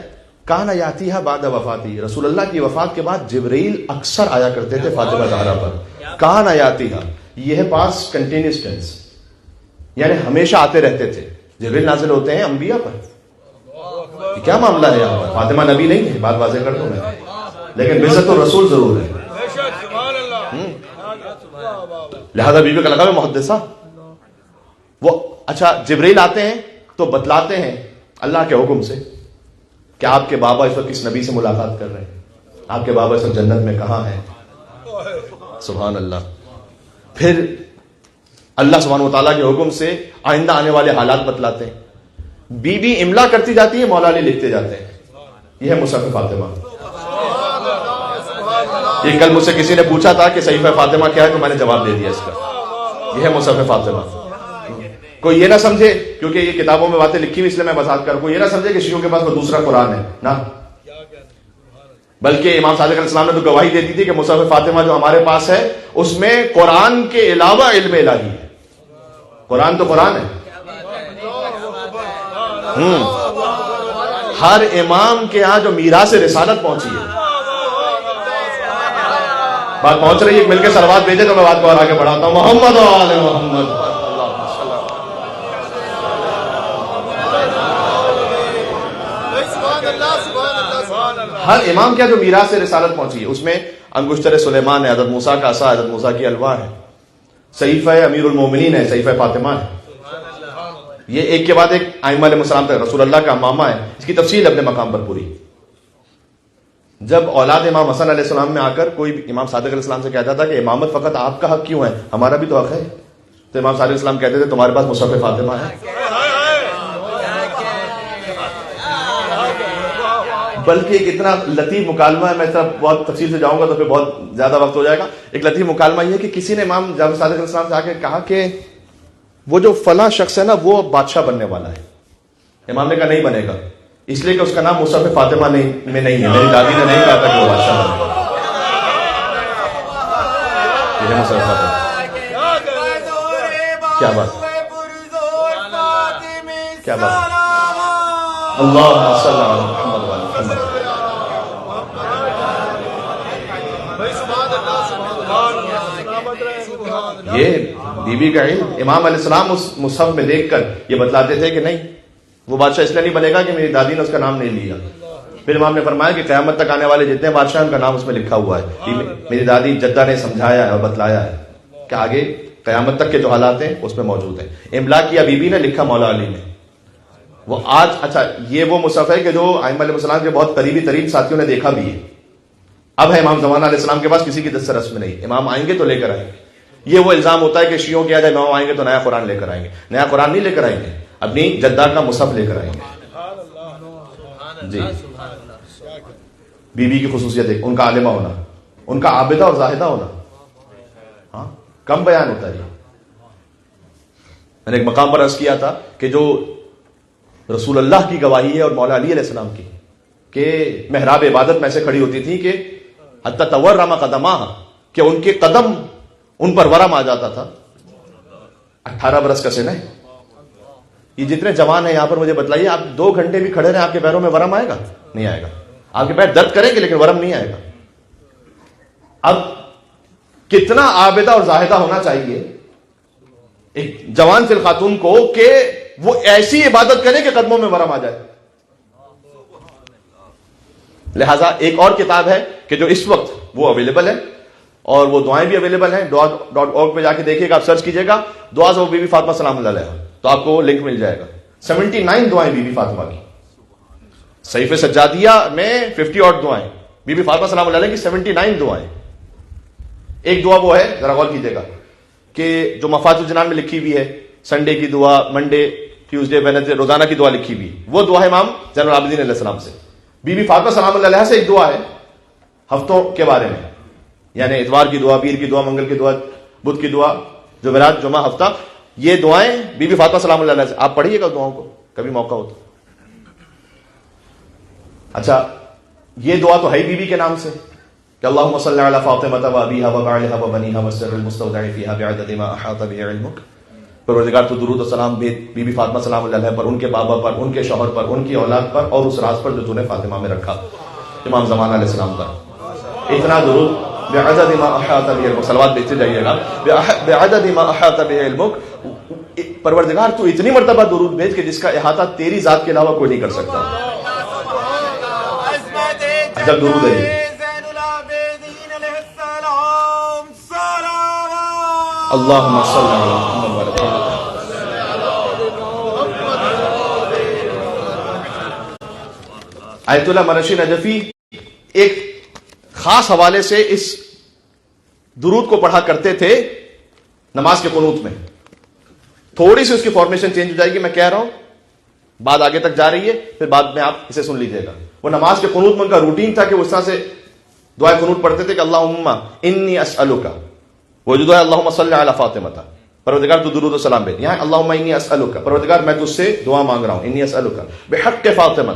کانا یاتیھا بعد وفاتی، رسول اللہ کی وفات کے بعد جبرائیل اکثر آیا کرتے تھے فاطمہ زہرا پر. کانا یاتیھا یہ ہے پاس کنٹینیوس ٹینس، یعنی ہمیشہ آتے رہتے تھے. جبرائیل نازل ہوتے ہیں انبیاء پر. یہ کیا معاملہ ہے یہاں پر؟ فاطمہ نبی نہیں ہے، بات واضح کر دوں میں، لیکن بعزت الرسول ضرور ہے. لہذا بیوی کا لقب ہے محدثہ. وہ اچھا جبرائیل آتے ہیں تو بتلاتے ہیں اللہ کے حکم سے کہ آپ کے بابا اس وقت کس نبی سے ملاقات کر رہے ہیں، آپ کے بابا اس وقت جنت میں کہاں ہیں. سبحان اللہ. پھر اللہ سبحانہ وتعالیٰ کے حکم سے آئندہ آنے والے حالات بتلاتے ہیں. بی بی املا کرتی جاتی ہے، مولا علی لکھتے جاتے ہیں. یہ ہے مصحف فاطمہ. یہ کل مجھ سے کسی نے پوچھا تھا کہ صحیفہ فاطمہ کیا ہے، تو میں نے جواب دے دیا اس کا. یہ ہے مصحف فاطمہ. کوئی یہ نہ سمجھے کیونکہ یہ کتابوں میں باتیں لکھی ہوئی اس لیے میں وضاحت کروں، کوئی یہ نہ سمجھے کہ شیعوں کے پاس وہ دوسرا قرآن ہے نا. بلکہ امام صادق علیہ السلام نے تو گواہی دے دی تھی کہ مصحف فاطمہ جو ہمارے پاس ہے اس میں قرآن کے علاوہ علم الہی ہے. قرآن تو قرآن ہے. ہر امام کے ہاں جو میراث رسالت پہنچی ہے، بات پہنچ رہی ہے، مل کے صلوات بھیجے تو میں بات کو اور آگے بڑھاتا ہوں. محمد و آل محمد. ہر امام کیا جو میراث سے رسالت پہنچی ہے، اس میں انگشتر سلیمان ہے، حضرت موسیٰ کا عصا، حضرت موسیٰ کی الواح ہے، صحیفہ امیر المومنین ہے، صحیفہ فاطمہ ہے. یہ ایک کے بعد ایک ائمہ علیہ السلام تک. رسول اللہ کا امامہ ہے، اس کی تفصیل اپنے مقام پر پوری. جب اولاد امام حسن علیہ السلام میں آ کر کوئی امام صادق علیہ السلام سے کہتا تھا کہ امامت فقط آپ کا حق کیوں ہے، ہمارا بھی تو حق ہے، تو امام صادق علیہ السلام کہتے تھے تمہارے پاس مصحف فاطمہ ہے. بلکہ ایک اتنا لطیف مکالمہ ہے، میں اس طرح بہت تفصیل سے جاؤں گا تو پھر بہت زیادہ وقت ہو جائے گا. ایک لطیف مکالمہ یہ ہے کہ کسی نے امام جعفر صادق علیہ السلام سے آ کے کہا کہ وہ جو فلاں شخص ہے نا وہ بادشاہ بننے والا ہے. امام نے کہا نہیں بنے گا، اس لیے کہ اس کا نام مصحف فاطمہ میں نہیں ہے، میری دادی نے نہیں کہا تھا کہ وہ بادشاہ بنے گا. یہ ہے مصحف فاطمہ. کیا بات، کیا بات. اللہم صلی علی محمد وعلی محمد. یہ بی بی کا علم. امام علیہ السلام اس مصحف میں دیکھ کر یہ بتلاتے تھے کہ نہیں، وہ بادشاہ اس لیے نہیں بنے گا کہ میری دادی نے اس کا نام نہیں لیا. پھر امام نے فرمایا کہ قیامت تک آنے والے جتنے بادشاہ ان کا نام اس میں لکھا ہوا ہے. میری دادی جدہ نے سمجھایا ہے اور بتلایا ہے کہ آگے قیامت تک کے جو حالات ہیں اس میں موجود ہیں. املا کیا بی بی نے، لکھا مولا علی نے. وہ آج اچھا یہ وہ مصحف ہے کہ جو ائمہ علیہ السلام کے بہت قریبی ترین ساتھیوں نے دیکھا بھی ہے. اب ہے امام زمانہ علیہ السلام کے پاس، کسی کی دسترس میں نہیں. امام آئیں گے تو لے کر آئیں گے. یہ وہ الزام ہوتا ہے کہ شیعوں کیا جائے امام آئیں گے تو نیا قرآن لے کر آئیں گے. نیا قرآن نہیں لے کر آئیں گے، اپنی جدہ کا مصحف لے کر آئیں گے. جی بی بی کی خصوصیت ہے ان کا عالمہ ہونا، ان کا عابدہ اور زاہدہ ہونا. ہاں کم بیان ہوتا ہے. میں نے ایک مقام پر عرض کیا تھا کہ جو رسول اللہ کی گواہی ہے اور مولا علی علیہ السلام کی کہ محراب عبادت میں سے کھڑی ہوتی تھی کہ حتی تورم قدماہا، کہ ان کے قدم ان پر ورم آ جاتا تھا. 18 برس کا سن ہے. یہ جتنے جوان ہیں یہاں پر مجھے بتلائیے، آپ 2 گھنٹے بھی کھڑے رہے آپ کے پیروں میں ورم آئے گا؟ نہیں آئے گا. آپ کے پیر درد کریں گے لیکن ورم نہیں آئے گا. اب کتنا عابدہ اور زاہدہ ہونا چاہیے ایک جوان فی الخاتون کو کہ وہ ایسی عبادت کرے کہ قدموں میں ورم آ جائے. لہذا ایک اور کتاب ہے کہ جو اس وقت وہ اویلیبل ہے اور وہ دعائیں بھی اویلیبل ہیں. .org پہ جا کے دیکھیے گا، آپ سرچ کیجیے گا دعا سے بی بی فاطمہ سلام اللہ علیہا، تو آپ کو لنک مل جائے گا. 79 دعائیں بی بی فاطمہ کی. صحیفہ سجادیہ میں 50 اور دعائیں، بی بی فاطمہ سلام اللہ علیہ کی 79 دعائیں. ایک دعا وہ ہے، ذرا غور کیجیے گا، کہ جو مفاتح الجنان میں لکھی ہوئی ہے، سنڈے کی دعا، منڈے، ٹیوزڈے، ویڈنسڈے، روزانہ کی دعا لکھی ہوئی، وہ دعا ہے امام زین العابدین علیہ السلام سے. بی بی فاطمہ سلام اللہ علیہ سے ایک دعا ہے ہفتوں کے بارے میں، یعنی اتوار کی دعا، پیر کی دعا، منگل کی دعا، بدھ کی دعا، جمعرات، جمعہ، ہفتہ. یہ دعائیں بی بی فاطمہ سلام اللہ علیہ سے. آپ پڑھیے گا دعاؤں کو کبھی موقع ہو تو. اچھا یہ دعا تو ہے بی بی کے نام سے کہ اللہم صلی علی فاطمہ و ابیہا و بعلہا و بنیہا والسر المستودع فیہا بعدد ما احاط بہ علمک. پروردگار تو درود و سلام بھیج بی بی فاطمہ سلام اللہ علیہ پر، ان کے بابا پر، ان کے شوہر پر، ان کی اولاد پر، اور اس راز پر جو تو نے فاطمہ میں رکھا، امام زمانہ علیہ السلام پر. اتنا درود بعدد ما احاط بہ علمک، صلوات بھیجتے جائیے گا. بعدد ما احاط بہ علمک، پروردگار تو اتنی مرتبہ درود بھیج کہ جس کا احاطہ تیری ذات کے علاوہ کوئی نہیں کر سکتا. جب درود ہے اللہم صلی علی محمد وعلی محمد. آیت اللہ مرشی نجفی ایک خاص حوالے سے اس درود کو پڑھا کرتے تھے نماز کے قنوت میں. تھوڑی سی اس کی فارمیشن چینج ہو جائے گی، میں کہہ رہا ہوں، بات آگے تک جا رہی ہے، پھر بعد میں آپ اسے سن لیجئے گا. وہ نماز کے قنوت میں ان کا روٹین تھا کہ وہ اس طرح سے دعائے قنوت پڑھتے تھے کہ اللہم انی اسألک، وہ جو دعا ہے اللہم صلی علی فاطمہ، پروردگار تو درود و سلام بھیج. یہاں اللہم انی اسألک، پروردگار میں تجھ سے دعا مانگ رہا ہوں، انی اسألک بحق فاطمہ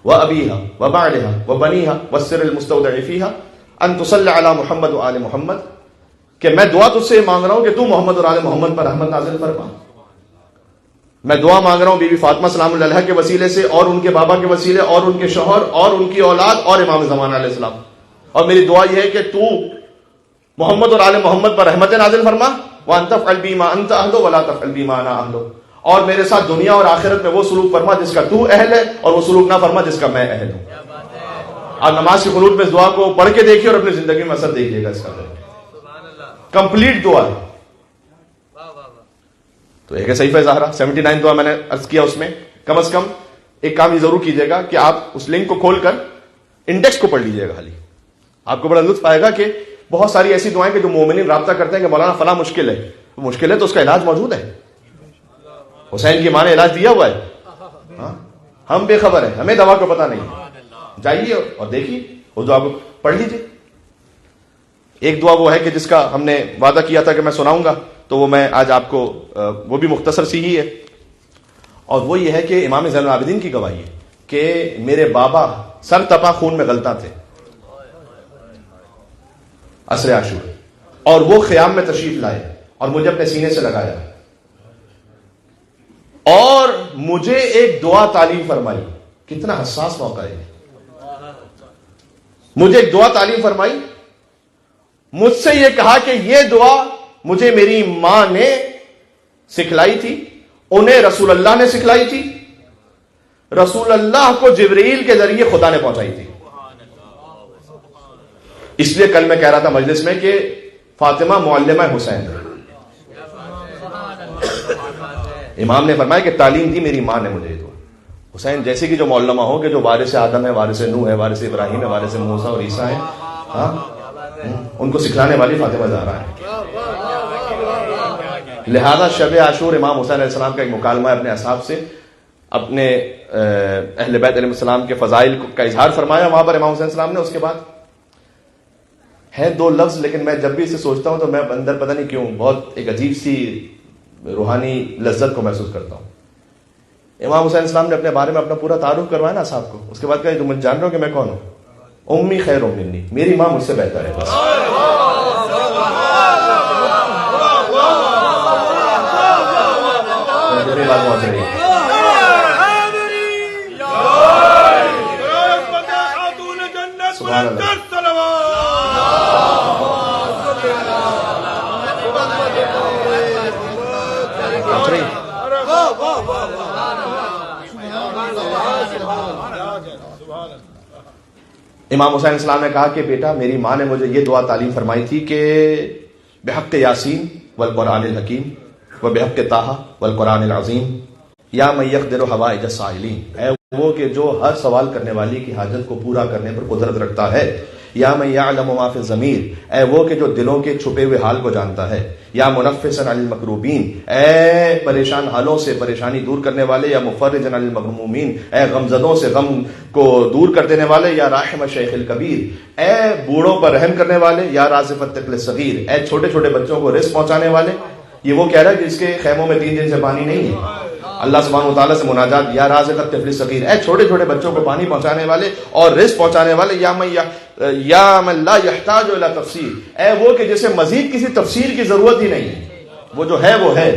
و ابیہا و بعلہا و بنیہا والسر المستودع فیہا ان تصلی علی محمد و آل محمد، کہ میں دعا تجھ سے مانگ رہا ہوں کہ تو محمد اور آل محمد پر رحمت نازل فرما. میں دعا مانگ رہا ہوں بی بی فاطمہ سلام اللہ علیہ کے وسیلے سے اور ان کے بابا کے وسیلے اور ان کے شوہر اور ان کی اولاد اور امام زمانہ علیہ السلام. اور میری دعا یہ ہے کہ تو محمد اور آل محمد پر رحمت نازل فرما، وَأَن تَفْعَلْ بِي مَا أَنْتَ أَهْلُ وَلَا تَفْعَلْ بِي مَا أَنَا أَهْلُ، اور میرے ساتھ دنیا اور آخرت میں وہ سلوک فرما جس کا تو اہل ہے اور وہ سلوک نہ فرما جس کا میں اہل ہوں. آپ نماز کی قنوت میں اس دعا کو پڑھ کے دیکھیے اور اپنی زندگی میں اثر دیکھیے گا اس کا. کمپلیٹ دعا ہے. تو ایک ہے صحیفہ زہرا 79 دعا میں نے عرض کیا, اس میں کم از کم ایک کام یہ ضرور کیجیے گا کہ آپ اس لنک کو کھول کر انڈیکس کو پڑھ لیجیے گا. خالی آپ کو بڑا لطف آئے گا کہ بہت ساری ایسی دعائیں کہ جو مومنین رابطہ کرتے ہیں کہ مولانا فلاں مشکل ہے تو اس کا علاج موجود ہے. حسین کی ماں نے علاج دیا ہوا ہے, ہم بے خبر ہیں, ہمیں دوا کو پتہ نہیں. جائیے اور دیکھیے اس دعا کو پڑھ لیجیے. ایک دعا وہ ہے کہ جس کا ہم نے وعدہ کیا تھا کہ میں سناؤں گا, تو وہ میں آج آپ کو وہ بھی مختصر سی ہی ہے, اور وہ یہ ہے کہ امام زین العابدین کی گواہی ہے کہ میرے بابا سر تپا خون میں غلطاں تھے عصر عاشور, اور وہ خیام میں تشریف لائے اور مجھے اپنے سینے سے لگایا اور مجھے ایک دعا تعلیم فرمائی. کتنا حساس موقع ہے. مجھے ایک دعا تعلیم فرمائی, مجھ سے یہ کہا کہ یہ دعا مجھے میری ماں نے سکھلائی تھی, انہیں رسول اللہ نے سکھلائی تھی, رسول اللہ کو جبرائیل کے ذریعے خدا نے پہنچائی تھی. اس لیے کل میں کہہ رہا تھا مجلس میں کہ فاطمہ معلمہ حسین ہے. امام نے فرمایا کہ تعلیم دی میری ماں نے مجھے یہ دعا. حسین جیسے کہ جو معلمہ ہو کہ جو وارث آدم ہے, وارث نوح ہے, وارث ابراہیم ہے, وارث موسیٰ اور عیسیٰ ہے, ان کو سکھلانے والی فاطمہ زہرا ہے. لہذا شب عاشور امام حسین علیہ السلام کا ایک مکالمہ ہے اپنے اصحاب سے, اپنے اہل بیت علیہ السلام کے فضائل کا اظہار فرمایا وہاں پر امام حسین السلام نے. اس کے بعد ہے دو لفظ, لیکن میں جب بھی اسے سوچتا ہوں تو میں اندر پتہ نہیں کیوں بہت ایک عجیب سی روحانی لذت کو محسوس کرتا ہوں. امام حسین السلام نے اپنے بارے میں اپنا پورا تعارف کروایا نا صاحب کو. اس کے بعد کہا تم جان رہے ہو کہ میں کون ہوں؟ امی خیر منی, میری ماں مجھ سے بہتر ہے. بس میری بات پہنچ رہی ہے. سبحان اللہ. امام حسین السلام نے کہا کہ بیٹا میری ماں نے مجھے یہ دعا تعلیم فرمائی تھی کہ بحق یاسین والقرآن الحکیم و بحق طٰہٰ والقرآن العظیم یا من یقدر حوائج السائلین, اے وہ کہ جو ہر سوال کرنے والی کی حاجت کو پورا کرنے پر قدرت رکھتا ہے. یا من یعلم ما فی الضمیر, اے وہ کہ جو دلوں کے چھپے ہوئے حال کو جانتا ہے. یا منفسا عن المکروبین, اے پریشان حالوں سے پریشانی دور کرنے والے. یا مفرجا عن المغمومین, اے غمزدوں سے غم کو دور کر دینے والے. یا راحم الشیخ الکبیر, اے بوڑھوں پر رحم کرنے والے. یا رازق الطفل الصغیر, اے چھوٹے چھوٹے بچوں کو رزق پہنچانے والے. یہ وہ کہہ رہا ہے کہ جس کے خیموں میں 3 دن سے پانی نہیں ہے. اللہ سبحانہ و تعالیٰ سے مناجات, یا رازق الطفل الصغیر, اے چھوٹے چھوٹے بچوں کو پانی پہنچانے والے اور رزق پہنچانے والے. یا من لا یحتاج الی تفسیر, اے وہ کہ جسے مزید کسی تفسیر کی ضرورت ہی نہیں ہے, وہ جو ہے وہ ہے.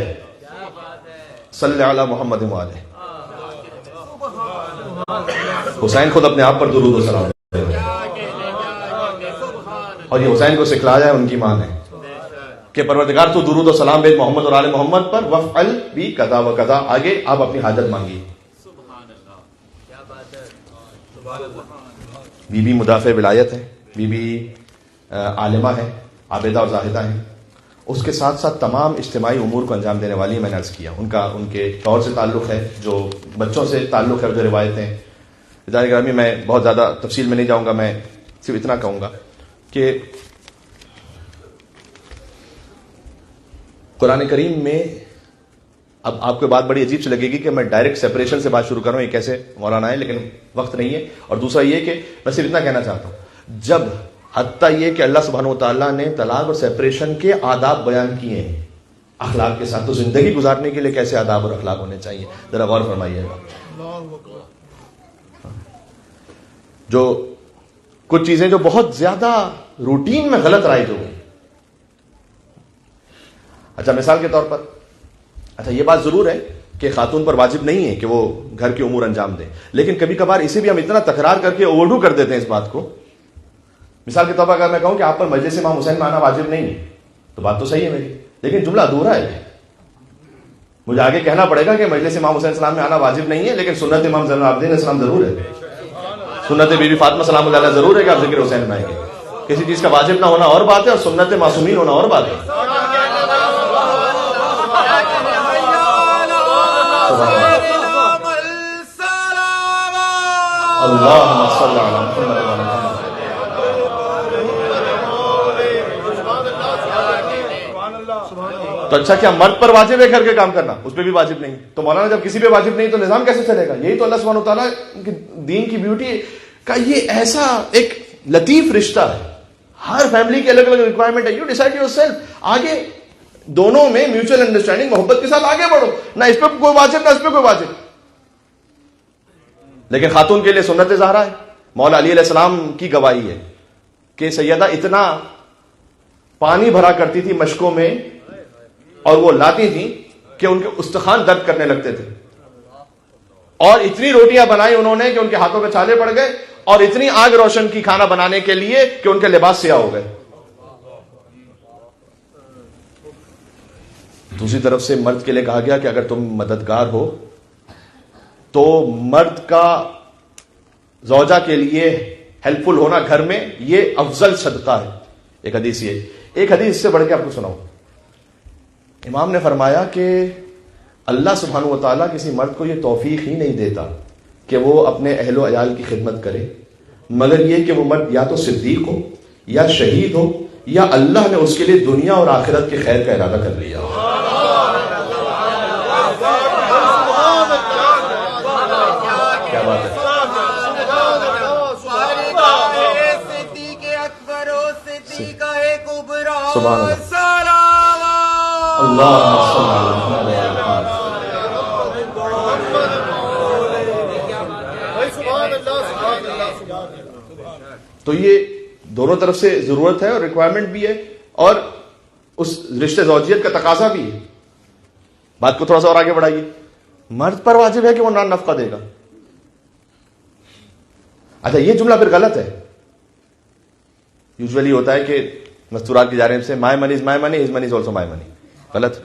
صلی علی محمد و آلہ. حسین خود اپنے آپ پر درود و سلام, اور یہ حسین کو سکھلایا ہے ان کی ماں نے کہ پروردگار تو درود و سلام بھیج محمد اور آل محمد پر, وفعل بھی قضا و قضا. آگے آپ اپنی حاجت مانگیے. بی بی مدافع ولایت ہے, بی بی عالمہ ہے, عابدہ اور زاہدہ ہیں. اس کے ساتھ ساتھ تمام اجتماعی امور کو انجام دینے والی میں نے عرض کیا. ان کے طور سے تعلق ہے, جو بچوں سے تعلق ہے, جو روایتیں. ادارے گرامی میں بہت زیادہ تفصیل میں نہیں جاؤں گا, میں صرف اتنا کہوں گا کہ قرآن کریم میں, اب آپ کو بات بڑی عجیب سے لگے گی کہ میں ڈائریکٹ سیپریشن سے بات شروع کروں, یہ کیسے مولانا ہے, لیکن وقت نہیں ہے. اور دوسرا یہ کہ میں صرف اتنا کہنا چاہتا ہوں, جب حتیٰ یہ کہ اللہ سبحانہ و تعالیٰ نے طلاق اور سیپریشن کے آداب بیان کیے ہیں اخلاق کے ساتھ, تو زندگی گزارنے کے لیے کیسے آداب اور اخلاق ہونے چاہیے, ذرا غور فرمائیے گا. جو کچھ چیزیں جو بہت زیادہ روٹین میں غلط رائج ہو گئی. اچھا مثال کے طور پر, اچھا یہ بات ضرور ہے کہ خاتون پر واجب نہیں ہے کہ وہ گھر کے امور انجام دیں, لیکن کبھی کبھار اسے بھی ہم اتنا تکرار کر کے اوورڈو کر دیتے ہیں اس بات کو. مثال کے طور پر اگر میں کہوں کہ آپ پر مجلس امام حسین میں آنا واجب نہیں ہے, تو بات تو صحیح ہے میری, لیکن جملہ ادھورا ہے. مجھے آگے کہنا پڑے گا کہ مجلس امام حسین السلام میں آنا واجب نہیں ہے, لیکن سنت امام زین العابدین السلام ضرور ہے. سنت بی بی فاطمہ سلام اللہ علیہ ضرور ہے کہ آپ ذکر حسین بنائیں گے. کسی چیز کا واجب نہ ہونا اور بات ہے، اور سنت معصومین ہونا اور بات ہے. اللہم صلی علی محمد. تو اچھا کیا مرد پر واجب ہے گھر کے کام کرنا؟ اس پہ بھی واجب نہیں. تو مولانا جب کسی پہ واجب نہیں تو نظام کیسے چلے گا؟ یہی تو اللہ سبحانہ وتعالیٰ کی دین کی بیوٹی کا یہ ایسا ایک لطیف رشتہ ہے. ہر فیملی کی الگ الگ ریکوائرمنٹ ہے. You decide your self. آگے دونوں میں میوچل انڈرسٹینڈنگ محبت کے ساتھ آگے بڑھو. نہ اس پہ کوئی واجب نہ اس پہ کوئی واجب. لیکن خاتون کے لیے سنت زہرا ہے. مولا علی علیہ السلام کی گواہی ہے کہ سیدہ اتنا پانی بھرا کرتی تھی مشکوں میں اور وہ لاتی تھی کہ ان کے استخوان درد کرنے لگتے تھے، اور اتنی روٹیاں بنائی انہوں نے کہ ان کے ہاتھوں پہ چھالے پڑ گئے، اور اتنی آگ روشن کی کھانا بنانے کے لیے کہ ان کے لباس سیاہ ہو گئے. دوسری طرف سے مرد کے لیے کہا گیا کہ اگر تم مددگار ہو تو مرد کا زوجہ کے لیے ہیلپ فل ہونا گھر میں یہ افضل صدقہ ہے. ایک حدیث یہ، ایک حدیث اس سے بڑھ کے آپ کو سناؤں. امام نے فرمایا کہ اللہ سبحانہ و تعالیٰ کسی مرد کو یہ توفیق ہی نہیں دیتا کہ وہ اپنے اہل و عیال کی خدمت کرے، مگر یہ کہ وہ مرد یا تو صدیق ہو یا شہید ہو یا اللہ نے اس کے لیے دنیا اور آخرت کے خیر کا ارادہ کر لیا ہو. کیا بات ہے. سبحان تو یہ دونوں طرف سے ضرورت ہے اور ریکوائرمنٹ بھی ہے، اور اس رشتے زوجیت کا تقاضا بھی ہے. بات کو تھوڑا سا اور آگے بڑھائیے. مرد پر واجب ہے کہ وہ نان نفقہ دے گا. اچھا یہ جملہ پھر غلط ہے. یوزولی ہوتا ہے کہ مستورات کی جانب سے مائی منی از مائی منی، his money is also my منی. غلط.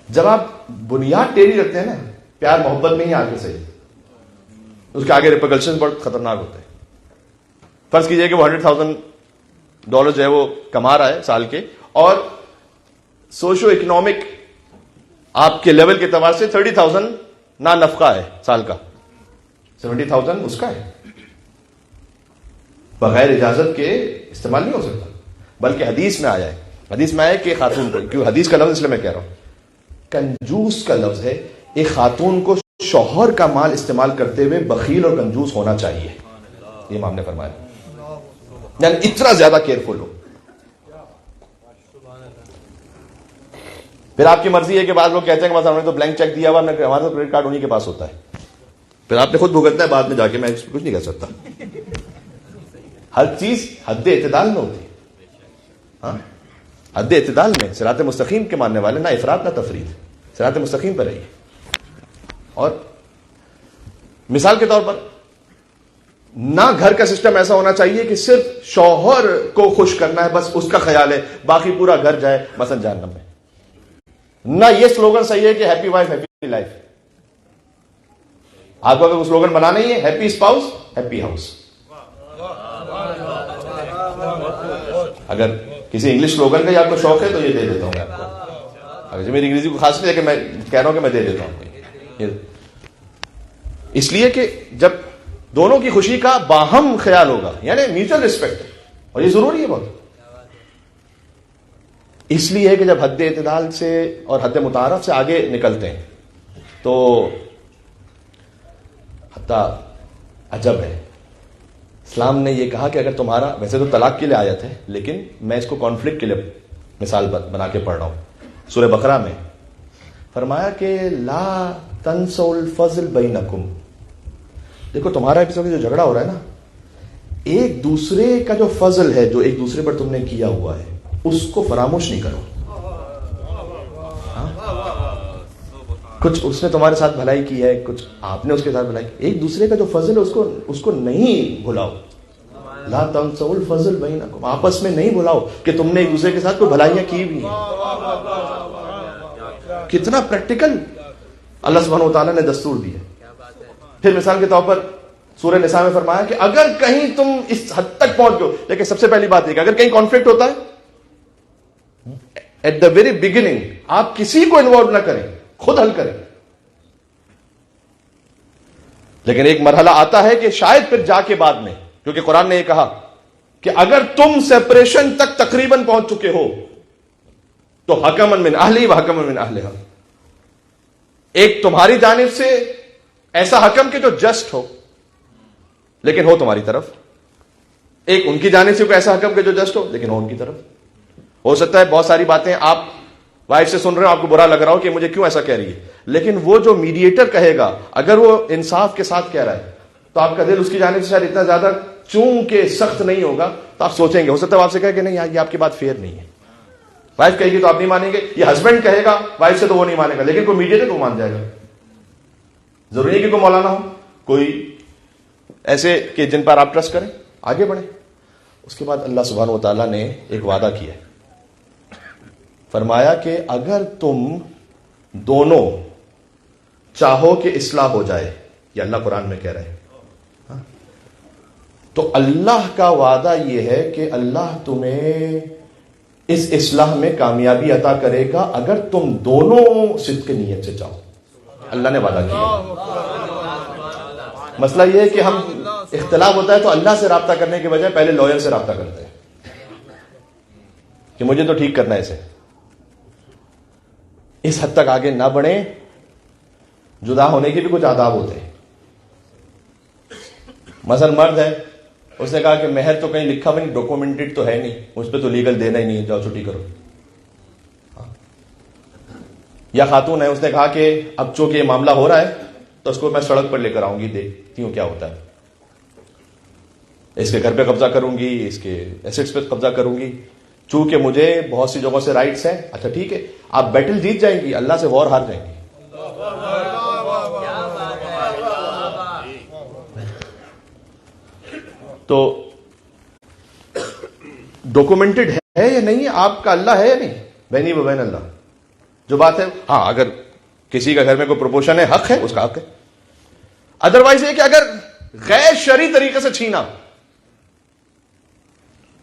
جب آپ بنیاد ٹیڑھی رکھتے ہیں نا، پیار محبت میں ہی آگے سے اس کے آگے ریپرکشن بہت خطرناک ہوتے ہیں. فرض کیجئے کہ وہ $100,000 جو ہے وہ کما رہا ہے سال کے، اور سوشو اکنامک آپ کے لیول کے اعتبار سے 30,000 نان نفقہ ہے سال کا، 70,000 اس کا ہے. بغیر اجازت کے استعمال نہیں ہو سکتا. بلکہ حدیث میں آیا ہے، حدیث میں آیا کہ خاتون کو، کیوں حدیث کا لفظ اس لیے میں کہہ رہا ہوں، کنجوس کا لفظ ہے. ایک خاتون کو شوہر کا مال استعمال کرتے ہوئے بخیل اور کنجوس ہونا چاہیے، یہ امام نے فرمایا. یعنی اتنا زیادہ کیئرفل ہو. پھر آپ کی مرضی ہے کہ بعض لوگ کہتے ہیں کہ بس ہم نے تو بلینک چیک دیا ہوا، ہمارا تو کریڈٹ کارڈ انہیں کے پاس ہوتا ہے. پھر آپ نے خود بھگتنا ہے بعد میں جا کے، میں کچھ نہیں کر سکتا. ہر چیز حد اعتدال میں ہوتی ہے. ہاں حد اعتدال میں. صراط مستقیم کے ماننے والے نہ افراط نہ تفرید، صراط مستقیم پر رہیے. اور مثال کے طور پر نہ گھر کا سسٹم ایسا ہونا چاہیے کہ صرف شوہر کو خوش کرنا ہے، بس اس کا خیال ہے، باقی پورا گھر جائے مثلا جہنم میں. نہ یہ سلوگن صحیح ہے کہ ہیپی وائف ہیپی لائف. آپ کو اگر وہ سلوگن بنانا ہی ہے، ہیپی اسپاؤس ہیپی ہاؤس. اگر کسی انگلش سلوگن کا آپ کو شوق ہے تو یہ دے دیتا ہوں میں آپ کو. اگر میری انگریزی کو خاص نہیں ہے کہ میں کہہ رہا ہوں کہ میں دے دیتا ہوں. اس لیے کہ جب دونوں کی خوشی کا باہم خیال ہوگا، یعنی میوچل ریسپیکٹ، اور یہ ضروری ہے بہت. اس لیے کہ جب حد اعتدال سے اور حد متعارف سے آگے نکلتے ہیں تو حتی عجب ہے. اسلام نے یہ کہا کہ اگر تمہارا، ویسے تو طلاق کے لیے آیت ہے لیکن میں اس کو کانفلکٹ کے لیے مثال بنا کے پڑھ رہا ہوں. سورہ بقرہ میں فرمایا کہ لا تنسوا الفضل بینکم. دیکھو تمہارا ایک جو جھگڑا ہو رہا ہے نا، ایک دوسرے کا جو فضل ہے جو ایک دوسرے پر تم نے کیا ہوا ہے اس کو فراموش نہیں کرو. کچھ اس نے تمہارے ساتھ بھلائی کی ہے، کچھ آپ نے اس کے ساتھ بھلائی کی، ایک دوسرے کا جو فضل ہے اس کو نہیں بھلاؤ. لا تنسوا الفضل بینکم، آپس میں نہیں بھلاؤ کہ تم نے ایک دوسرے کے ساتھ کوئی بھلائیاں کی بھی ہیں. کتنا پریکٹیکل اللہ سبحانہ و تعالیٰ نے دستور دی ہے. پھر مثال کے طور پر سورہ نساء میں فرمایا کہ اگر کہیں تم اس حد تک پہنچ گئے، لیکن سب سے پہلی بات یہ کہ اگر کہیں کانفلکٹ ہوتا ہے ایٹ دا ویری بگننگ آپ کسی کو انوالو نہ کریں، خود حل کریں. لیکن ایک مرحلہ آتا ہے کہ شاید پھر جا کے بعد میں، کیونکہ قرآن نے یہ کہا کہ اگر تم سیپریشن تک تقریباً پہنچ چکے ہو تو حکمن من اہلی و حکمن من اہلہا، ایک تمہاری جانب سے ایسا حکم کہ جو جسٹ ہو لیکن ہو تمہاری طرف، ایک ان کی جانب سے کوئی ایسا حکم کہ جو جسٹ ہو لیکن ہو ان کی طرف. ہو سکتا ہے بہت ساری باتیں آپ وائف سے سن رہے ہو، آپ کو برا لگ رہا ہو کہ مجھے کیوں ایسا کہہ رہی ہے، لیکن وہ جو میڈیٹر کہے گا اگر وہ انصاف کے ساتھ کہہ رہا ہے تو آپ کا دل اس کی جانب سے شاید اتنا زیادہ چونکہ سخت نہیں ہوگا تو آپ سوچیں گے. ہو سکتا ہے آپ سے کہے کہ نہیں یار یہ آپ کی بات فیئر نہیں ہے. وائف کہے گی تو آپ نہیں مانیں گے، یہ ہسبینڈ کہے گا وائف سے تو وہ نہیں مانے گا، لیکن کوئی میڈیٹر کو مان جائے گا. ضروری ہے کہ کوئی مولانا ہو، کوئی ایسے کہ جن پر آپ ٹرسٹ کریں، آگے بڑھیں. اس کے بعد اللہ سبحانہ و تعالیٰ نے ایک وعدہ کیا، فرمایا کہ اگر تم دونوں چاہو کہ اصلاح ہو جائے، یہ اللہ قرآن میں کہہ رہے ہیں، تو اللہ کا وعدہ یہ ہے کہ اللہ تمہیں اس اصلاح میں کامیابی عطا کرے گا اگر تم دونوں صدق نیت سے چاہو. اللہ نے وعدہ کیا. مسئلہ یہ ہے کہ ہم اختلاف ہوتا ہے تو اللہ سے رابطہ کرنے کے بجائے پہلے لوئر سے رابطہ کرتے ہیں کہ مجھے تو ٹھیک کرنا ہے اسے. اس حد تک آگے نہ بڑھیں. جدا ہونے کے بھی کچھ آداب ہوتے ہیں. مثلا مرد ہے، اس نے کہا کہ مہر تو کہیں لکھا بھی نہیں، ڈاکومنٹڈ تو ہے نہیں، اس پہ تو لیگل دینا ہی نہیں ہے، جاؤ چھٹی کرو. یا خاتون ہے، اس نے کہا کہ اب چونکہ یہ معاملہ ہو رہا ہے تو اس کو میں سڑک پر لے کر آؤں گی، دیکھتی ہوں کیا ہوتا ہے، اس کے گھر پہ قبضہ کروں گی، اس کے ایسٹس پہ قبضہ کروں گی، چونکہ مجھے بہت سی جگہوں سے رائٹس ہیں. اچھا ٹھیک ہے، آپ بیٹل جیت جائیں گی، اللہ سے وار ہار جائیں گی. تو ڈاکومنٹڈ ہے یا نہیں، آپ کا اللہ ہے یا نہیں، بینی و بین اللہ. جو بات ہے، ہاں اگر کسی کا گھر میں کوئی پروپوشن ہے، حق ہے، اس کا حق ہے. ادروائز یہ کہ اگر غیر شرعی طریقے سے چھینا،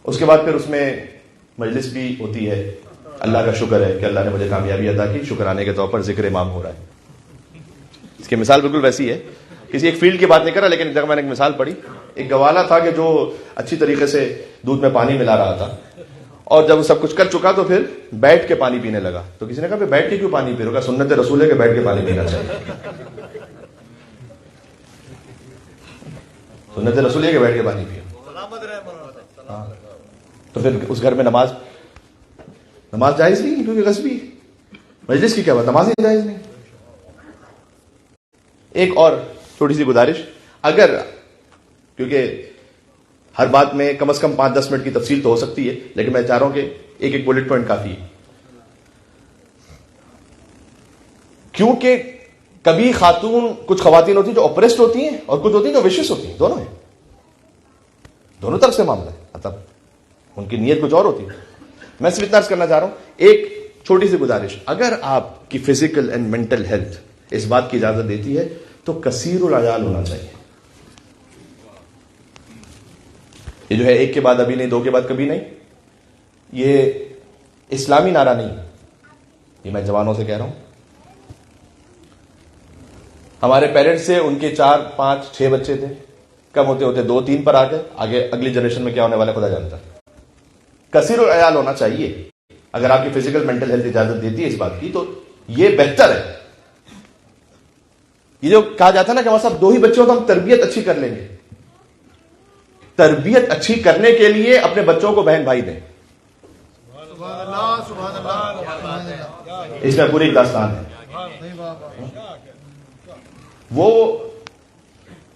اس کے بعد پھر اس میں مجلس بھی ہوتی ہے. اللہ کا شکر ہے کہ اللہ نے مجھے کامیابی عطا کی، شکرانے کے طور پر ذکر امام ہو رہا ہے. اس کی مثال بالکل ویسی ہے. کسی ایک فیلڈ کی بات نہیں کر رہا، لیکن جب میں نے ایک مثال پڑھی، ایک گوالا تھا کہ جو اچھی طریقے سے دودھ میں پانی ملا رہا تھا، اور جب وہ سب کچھ کر چکا تو پھر بیٹھ کے پانی پینے لگا. تو کسی نے کہا بیٹھ کے کیوں پانی پی رہا؟ سنت رسول ہے کہ بیٹھ کے پانی پینا چاہیے. سنت رسول ہے کہ بیٹھ کے پانی پیو. تو پھر اس گھر میں نماز جائز نہیں، کیونکہ غصبی مجلس کی کیا بات، نماز ہی جائز نہیں. ایک اور چھوٹی سی گزارش، اگر کیونکہ ہر بات میں کم از کم 5-10 منٹ کی تفصیل تو ہو سکتی ہے، لیکن میں چاہ رہا ہوں کہ ایک ایک بلٹ پوائنٹ کافی ہے. کیونکہ کبھی خاتون، کچھ خواتین ہوتی ہیں جو اوپریسڈ ہوتی ہیں اور کچھ ہوتی ہیں جو وشس ہوتی ہیں، دونوں ہیں، دونوں طرف سے معاملہ ہے، مطلب ان کی نیت کچھ اور ہوتی ہے. میں صرف اتنا عرض کرنا چاہ رہا ہوں، ایک چھوٹی سی گزارش، اگر آپ کی فزیکل اینڈ مینٹل ہیلتھ اس بات کی اجازت دیتی ہے تو کثیر العیال ہونا چاہیے. یہ جو ہے ایک کے بعد ابھی نہیں، دو کے بعد کبھی نہیں، یہ اسلامی نعرہ نہیں، یہ میں جوانوں سے کہہ رہا ہوں. ہمارے پیرنٹس سے ان کے 4, 5, 6 بچے تھے، کم ہوتے ہوتے 2, 3 پر آ گئے، آگے اگلی جنریشن میں کیا ہونے والا خدا جانتا ہے. کثیر العیال ہونا چاہیے. اگر آپ کی فزیکل مینٹل ہیلتھ اجازت دیتی ہے اس بات کی تو یہ بہتر ہے. یہ جو کہا جاتا ہے نا کہ ہمارے صاحب 2 ہی بچے ہو تو ہم تربیت اچھی کر لیں گے. تربیت اچھی کرنے کے لیے اپنے بچوں کو بہن بھائی دیں. اس میں پوری ایک داستان ہے. وہ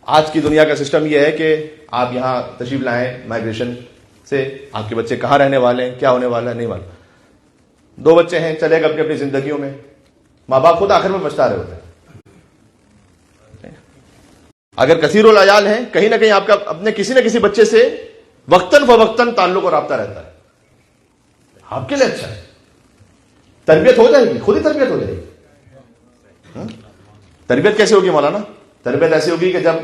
آج کی دنیا کا سسٹم یہ ہے کہ آپ یہاں تشریف لائیں مائگریشن سے، آپ کے بچے کہاں رہنے والے ہیں، کیا ہونے والا ہے، نہیں معلوم. 2 بچے ہیں، چلے گئے اپنی اپنی زندگیوں میں، ماں باپ خود آخر میں پچھتا رہے ہوتے ہیں. اگر کثیر العیال ہیں، کہیں نہ کہیں آپ کا اپنے کسی نہ کسی بچے سے وقتاً فوقتاً تعلق اور رابطہ رہتا ہے، آپ کے لیے اچھا ہے. تربیت ہو جائے گی، خود ہی تربیت ہو جائے گی. تربیت کیسے ہوگی مولانا؟ تربیت ایسی ہوگی کہ جب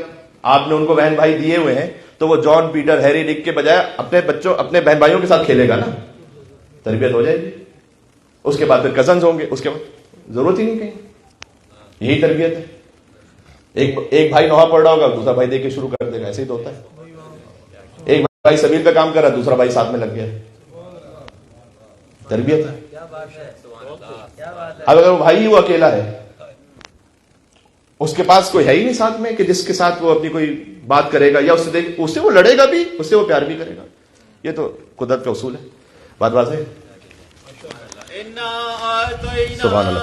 آپ نے ان کو بہن بھائی دیے ہوئے ہیں تو وہ جان پیٹر ہیری ڈک کے بجائے اپنے بہن بھائیوں کے ساتھ کھیلے گا نا. تربیت ہو جائے گی. اس کے بعد پھر کزنز ہوں گے, اس کے بعد ضرورت ہی نہیں کہیں. یہی تربیت ہے. ایک بھائی نوحہ پڑھ رہا ہوگا, دوسرا بھائی دیکھ کے شروع کر دے گا. ایسے ہی تو ہوتا ہے. ایک بھائی سبیل کا کام کر رہا ہے, دوسرا بھائی ساتھ میں لگ گیا. تربیت ہے. اب اگر وہ بھائی وہ اکیلا ہے, اس کے پاس کوئی ہے ہی نہیں ساتھ میں کہ جس کے ساتھ وہ اپنی کوئی بات کرے گا, یا اس سے وہ لڑے گا بھی, اس سے وہ پیار بھی کرے گا. یہ تو قدرت کا اصول ہے. بات واضح ہے. سبحان اللہ.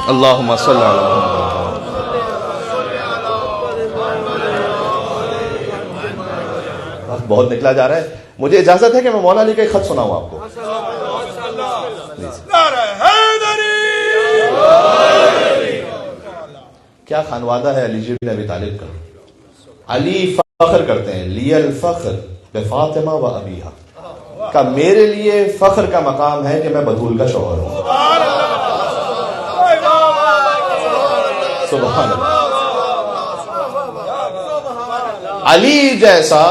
اللہم صلی علی محمد. بہت نکلا جا رہا ہے. مجھے اجازت ہے کہ میں مولا علی کا ایک خط سناؤں آپ کو. کیا خانوادہ ہے علی بن ابی طالب کا. علی فخر کرتے ہیں, لی الفخر بفاطمہ و ابیہا, کا میرے لیے فخر کا مقام ہے کہ میں بطول کا شوہر ہوں. سبحان اللہ. علی جیسا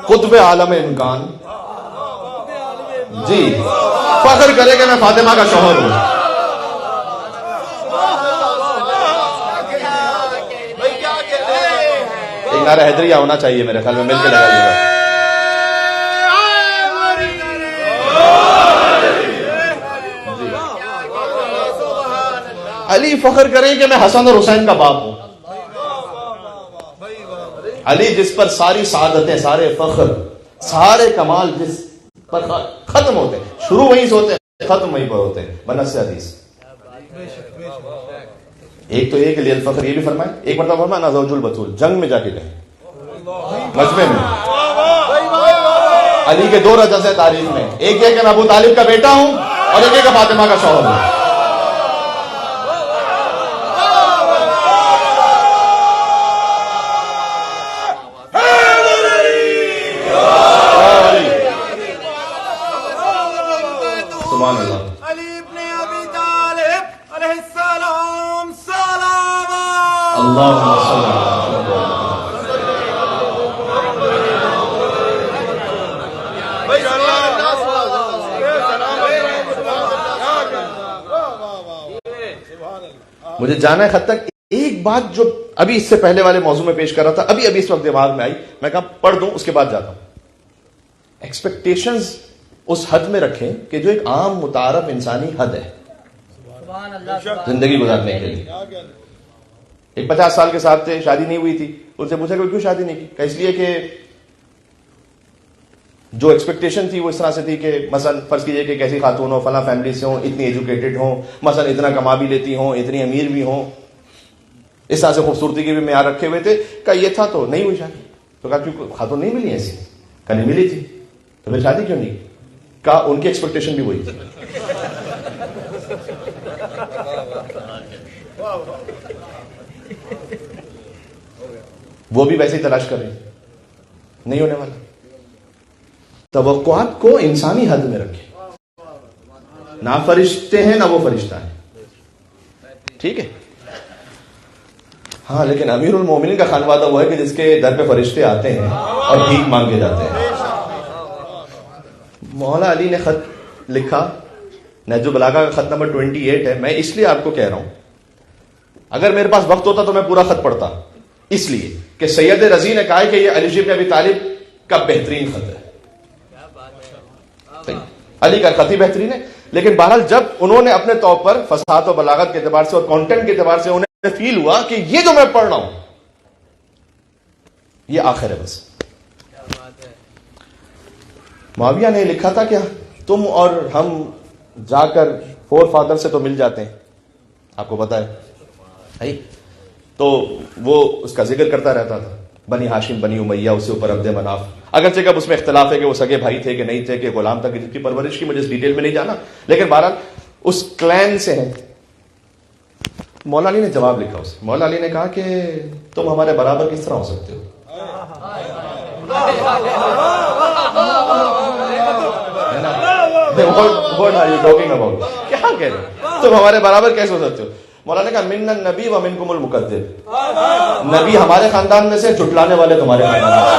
قطب عالم امکان جی فخر کرے کہ میں فاطمہ کا شوہر ہوں. ایک نعرہ حیدریہ ہونا چاہیے میرے خیال میں, مل کے لگائیے گا. علی فخر کریں کہ میں حسن اور حسین کا باپ ہوں. علی جس پر ساری سعادتیں, سارے فخر, سارے کمال جس پر ختم ہوتے ہیں, شروع وہیں سے ہوتے ہیں, ختم وہیں پر ہوتے ہیں. بنص حدیث. ایک تو یہ کہ لی الفخر, یہ بھی فرمائے ایک مرتبہ فرمایا نا زوج البتول, جنگ میں جا کے گئے مجمع میں. علی کے دو رجز ہیں تاریخ میں, ایک یہ کہ میں ابو طالب کا بیٹا ہوں اور ایک کہ فاطمہ کا شوہر ہوں. مجھے جانا ہے خط تک. ایک بات جو ابھی اس سے پہلے والے موضوع میں پیش کر رہا تھا, ابھی اس وقت دماغ میں آئی, میں کہا پڑھ دوں اس کے بعد جاتا ہوں. ایکسپیکٹیشنز اس حد میں رکھیں کہ جو ایک عام متعارف انسانی حد ہے زندگی گزارنے کے لیے. ایک 50 سال کے صاحب تھے, شادی نہیں ہوئی تھی. ان سے پوچھا کہ کیوں شادی نہیں کی؟ کہ اس لیے کہ جو ایکسپیکٹیشن تھی وہ اس طرح سے تھی کہ مثلا فرض کیجئے کہ کیسی خاتون ہو, فلاں فیملی سے ہوں, اتنی ایجوکیٹڈ ہوں, مثلا اتنا کما بھی لیتی ہوں, اتنی امیر بھی ہوں, اس طرح سے خوبصورتی کے بھی معیار رکھے ہوئے تھے. کہ یہ تھا تو نہیں ہوئی شادی. تو کہا کیوں خاتون نہیں ملی ایسی؟ کہ نہیں ملی تھی. تو پھر شادی کیوں نہیں؟ کہا ان کی ایکسپیکٹیشن بھی وہی تھی. وہ بھی ویسے ہی تلاش کر رہے ہیں, نہیں ہونے والا. توقعات کو انسانی حد میں رکھیں. نہ فرشتے ہیں نہ وہ فرشتہ ہے, ٹھیک ہے. ہاں لیکن امیر المومنین کا خانوادہ وہ ہے کہ جس کے در پہ فرشتے آتے ہیں اور بھیک مانگے جاتے ہیں. مولا علی نے خط لکھا, نہج البلاغہ کا خط نمبر 28 ہے. میں اس لیے آپ کو کہہ رہا ہوں, اگر میرے پاس وقت ہوتا تو میں پورا خط پڑھتا, اس لیے کہ سید رضی نے کہا کہ یہ علی بن ابی طالب کا بہترین خط ہے. علی کا خط ہی بہترین ہے. لیکن بہرحال جب انہوں نے اپنے طور پر فصاحت و بلاغت کے اعتبار سے اور کانٹینٹ کے اعتبار سے انہیں فیل ہوا کہ یہ جو میں پڑھ رہا ہوں یہ آخر ہے بس. معاویہ نے لکھا تھا کہ تم اور ہم جا کر فور فادر سے تو مل جاتے ہیں, آپ کو پتا ہے. تو وہ اس کا ذکر کرتا رہتا تھا, بنی ہاشم, بنی امیہ, اس سے اوپر عبد مناف. اگرچہ کب اس میں اختلاف ہے کہ وہ سگے بھائی تھے کہ نہیں تھے, کہ غلام تک کی پرورش کی, مجھے اس ڈیٹیل میں نہیں جانا, لیکن بہرحال اس کلین سے ہیں. مولا علی نے جواب لکھا اسے. مولا علی نے کہا کہ تم ہمارے برابر کس طرح ہو سکتے ہو؟ What are you talking about? کیا کہہ رہے تم ہمارے برابر کیسے ہو سکتے ہو؟ مولانا نے کہا من النبی و منکم المکذب، نبی ہمارے خاندان میں سے، جھٹلانے والے تمہارے خاندان میں سے۔